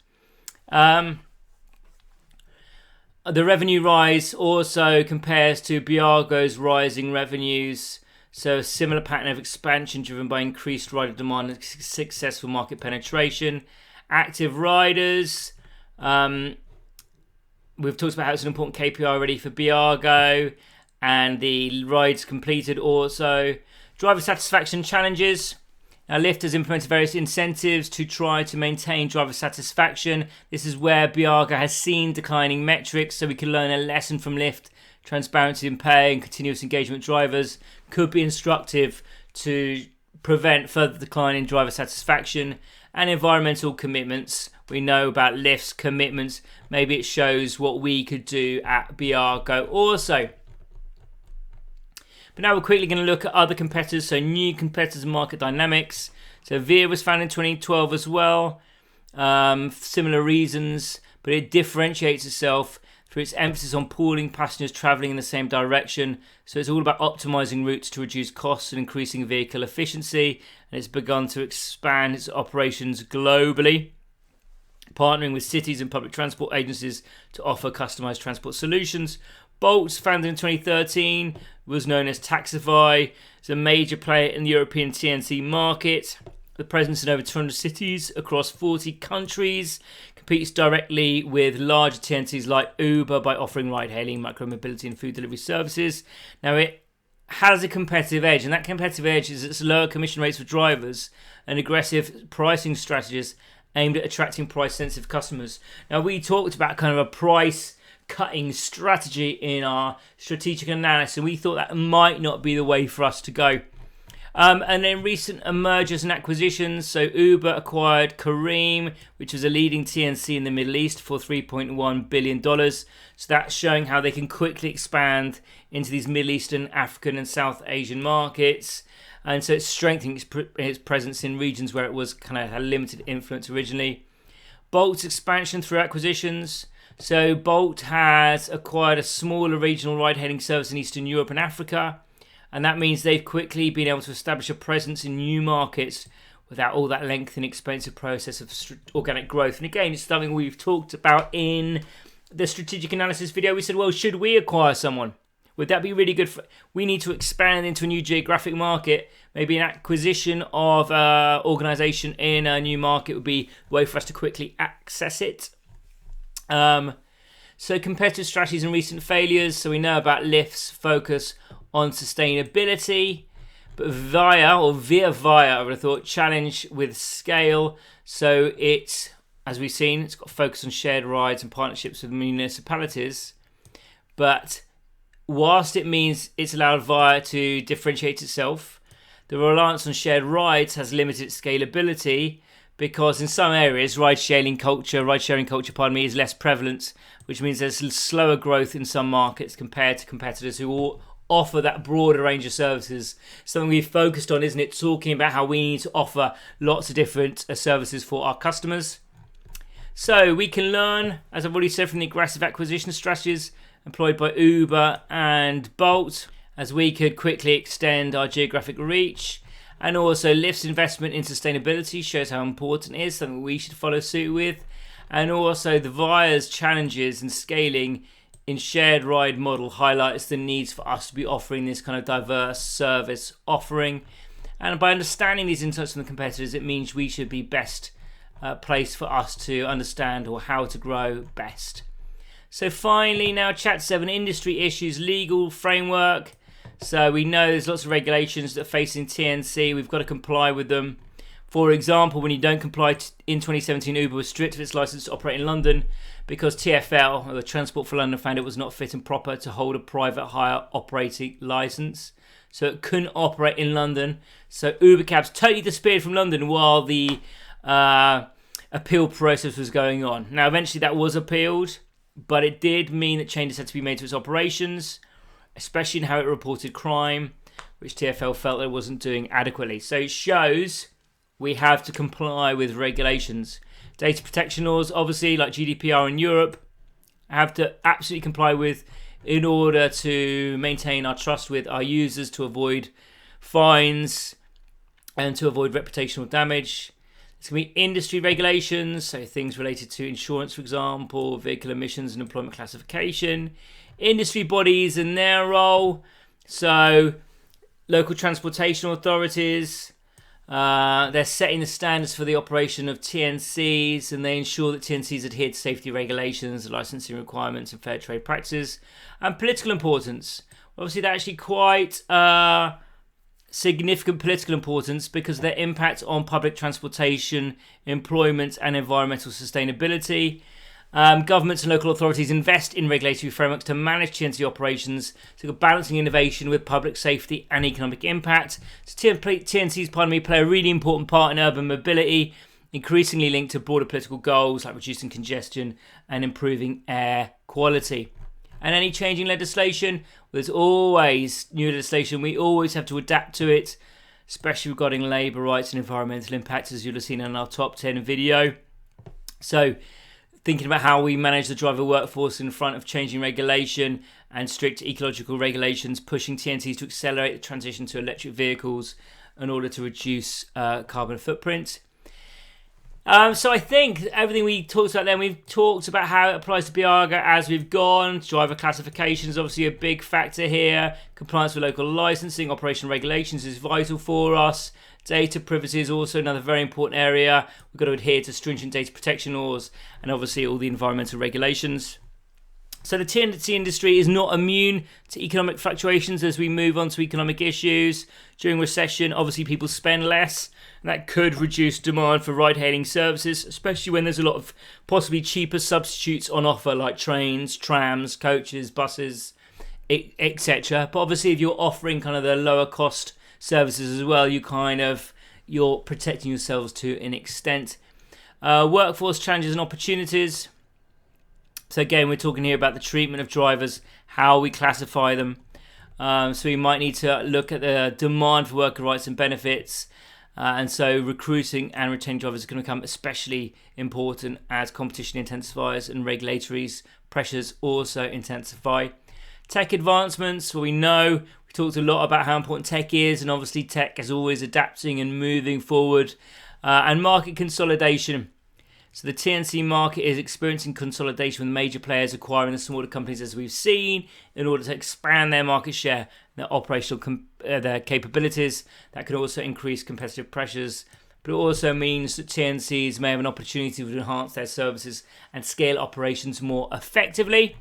The revenue rise also compares to Beago's rising revenues. So a similar pattern of expansion driven by increased rider demand and successful market penetration. Active riders. We've talked about how it's an important KPI already for Beago, and the rides completed also. Driver satisfaction challenges. Now, Lyft has implemented various incentives to try to maintain driver satisfaction. This is where Beago has seen declining metrics, so we can learn a lesson from Lyft. Transparency in pay and continuous engagement with drivers could be instructive to prevent further decline in driver satisfaction. And environmental commitments. We know about Lyft's commitments. Maybe it shows what we could do at Beago also. But now we're quickly going to look at other competitors. So new competitors and market dynamics. So Veer was founded in 2012 as well. Similar reasons, but it differentiates itself through its emphasis on pooling passengers traveling in the same direction. So it's all about optimizing routes to reduce costs and increasing vehicle efficiency. And it's begun to expand its operations globally, partnering with cities and public transport agencies to offer customized transport solutions. Bolt, founded in 2013, was known as Taxify. It's a major player in the European TNC market. The presence in over 200 cities across 40 countries. Competes directly with larger TNCs like Uber by offering ride-hailing, micromobility and food delivery services. Now it has a competitive edge, and that competitive edge is its lower commission rates for drivers and aggressive pricing strategies aimed at attracting price-sensitive customers. Now we talked about kind of a price-cutting strategy in our strategic analysis, and we thought that might not be the way for us to go. And then recent mergers and acquisitions. So Uber acquired Careem, which was a leading TNC in the Middle East, for $3.1 billion. So that's showing how they can quickly expand into these Middle Eastern, African and South Asian markets. And so it's strengthening its presence in regions where it was kind of had limited influence originally. Bolt's expansion through acquisitions. So Bolt has acquired a smaller regional ride-hailing service in Eastern Europe and Africa. And that means they've quickly been able to establish a presence in new markets without all that lengthy and expensive process of organic growth. And again, it's something we've talked about in the strategic analysis video. We said, well, should we acquire someone? Would that be really good? We need to expand into a new geographic market. Maybe an acquisition of an organisation in a new market would be a way for us to quickly access it. So competitive strategies and recent failures. So we know about Lyft's focus on sustainability, but via, I would have thought, challenge with scale. So it's, as we've seen, it's got a focus on shared rides and partnerships with municipalities. But whilst it means it's allowed Via to differentiate itself, the reliance on shared rides has limited scalability, because in some areas ride-sharing culture, is less prevalent, which means there's slower growth in some markets compared to competitors who offer that broader range of services. Something we've focused on, isn't it? Talking about how we need to offer lots of different services for our customers. So we can learn, as I've already said, from the aggressive acquisition strategies employed by Uber and Bolt, as we could quickly extend our geographic reach. And also Lyft's investment in sustainability shows how important it is, something we should follow suit with. And also the Via's challenges in scaling in shared ride model highlights the needs for us to be offering this kind of diverse service offering. And by understanding these insights from the competitors, it means we should be best placed for us to understand or how to grow best. So finally, now Chat 7 industry issues, legal framework. So we know there's lots of regulations that are facing TNC. We've got to comply with them. For example, when you don't comply in 2017, Uber was stripped of its license to operate in London because TfL, or the Transport for London, found it was not fit and proper to hold a private hire operating license. So it couldn't operate in London. So Uber cabs totally disappeared from London while the appeal process was going on. Now, eventually that was appealed, but it did mean that changes had to be made to its operations, especially in how it reported crime, which TfL felt it wasn't doing adequately. So it shows we have to comply with regulations. Data protection laws, obviously, like GDPR in Europe, have to absolutely comply with in order to maintain our trust with our users, to avoid fines and to avoid reputational damage. There's going to be industry regulations, so things related to insurance, for example, vehicle emissions and employment classification. Industry bodies and their role, so local transportation authorities, they're setting the standards for the operation of TNCs, and they ensure that TNCs adhere to safety regulations, licensing requirements and fair trade practices. And political importance, obviously they're actually quite significant political importance because of their impact on public transportation, employment and environmental sustainability. Governments and local authorities invest in regulatory frameworks to manage TNC operations, so balancing innovation with public safety and economic impact. So TNCs, play a really important part in urban mobility, increasingly linked to broader political goals like reducing congestion and improving air quality. And any changing legislation, there's always new legislation. We always have to adapt to it, especially regarding labour rights and environmental impact, as you'll have seen in our top 10 video. So thinking about how we manage the driver workforce in front of changing regulation and strict ecological regulations, pushing TNCs to accelerate the transition to electric vehicles in order to reduce carbon footprint. So I think everything we talked about then, we've talked about how it applies to Beago as we've gone. Driver classification is obviously a big factor here. Compliance with local licensing, operational regulations is vital for us. Data privacy is also another very important area. We've got to adhere to stringent data protection laws and obviously all the environmental regulations. So the TNC industry is not immune to economic fluctuations as we move on to economic issues. During recession, obviously people spend less, and that could reduce demand for ride-hailing services, especially when there's a lot of possibly cheaper substitutes on offer like trains, trams, coaches, buses, etc. But obviously if you're offering kind of the lower cost services as well, you're protecting yourselves to an extent. Workforce challenges and opportunities. So again, we're talking here about the treatment of drivers, how we classify them. So we might need to look at the demand for worker rights and benefits. And so recruiting and retaining drivers is going to become especially important as competition intensifies and regulatory pressures also intensify. Tech advancements, well, we know we talked a lot about how important tech is, and obviously tech is always adapting and moving forward. And market consolidation. So the TNC market is experiencing consolidation with major players acquiring the smaller companies, as we've seen, in order to expand their market share, their operational their capabilities. That can also increase competitive pressures, but it also means that TNCs may have an opportunity to enhance their services and scale operations more effectively.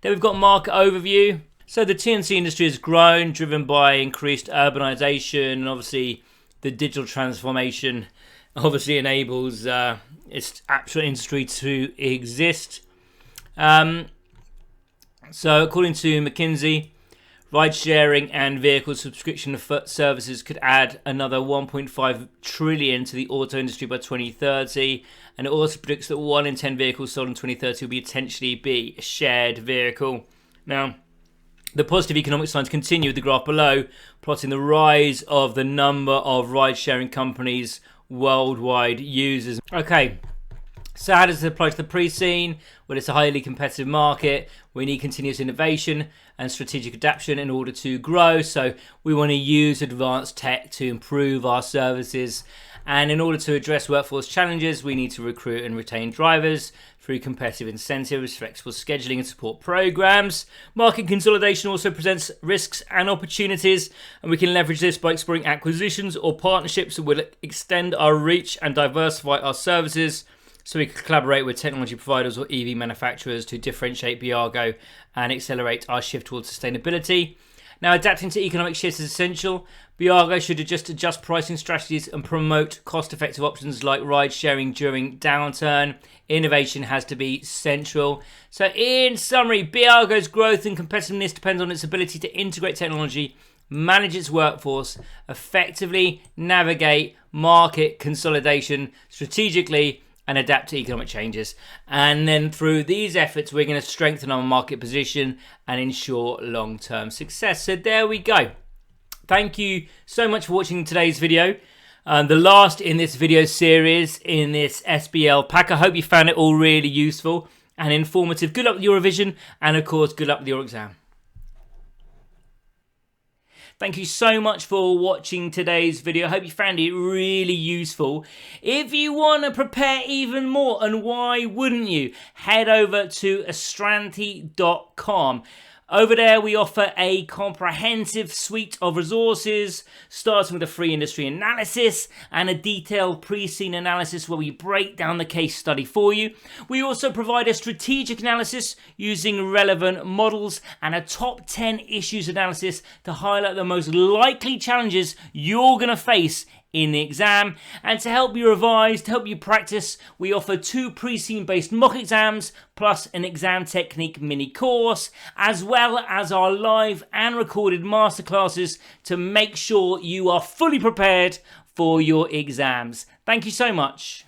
Then we've got market overview. So the TNC industry has grown, driven by increased urbanization, and obviously the digital transformation obviously enables its actual industry to exist. So according to McKinsey, ride sharing and vehicle subscription services could add another 1.5 trillion to the auto industry by 2030, and it also predicts that 1 in 10 vehicles sold in 2030 will potentially be a shared vehicle. Now, The positive economic signs continue with the graph below, plotting the rise of the number of ride-sharing companies worldwide users. Okay, so how does it apply to the pre-scene? Well, it's a highly competitive market. We need continuous innovation and strategic adaptation in order to grow. So we want to use advanced tech to improve our services. And in order to address workforce challenges, we need to recruit and retain drivers through competitive incentives, flexible scheduling and support programs. Market consolidation also presents risks and opportunities, and we can leverage this by exploring acquisitions or partnerships that will extend our reach and diversify our services, so we can collaborate with technology providers or EV manufacturers to differentiate Beago and accelerate our shift towards sustainability. Now, adapting to economic shifts is essential. Beago should adjust pricing strategies and promote cost-effective options like ride-sharing during downturn. Innovation has to be central. So in summary, Beago's growth and competitiveness depends on its ability to integrate technology, manage its workforce, effectively navigate market consolidation strategically, and adapt to economic changes. And then through these efforts, we're going to strengthen our market position and ensure long-term success. So there we go. Thank you so much for watching today's video. The last in this video series in this SBL pack. I hope you found it all really useful and informative. Good luck with your revision, and of course, good luck with your exam. Thank you so much for watching today's video. I hope you found it really useful. If you want to prepare even more, and why wouldn't you, head over to astranti.com. Over there, we offer a comprehensive suite of resources, starting with a free industry analysis and a detailed pre-scene analysis where we break down the case study for you. We also provide a strategic analysis using relevant models and a top 10 issues analysis to highlight the most likely challenges you're going to face in the exam. And to help you revise, to help you practice, we offer 2 pre-scene based mock exams plus an exam technique mini course, as well as our live and recorded masterclasses to make sure you are fully prepared for your exams. Thank you so much.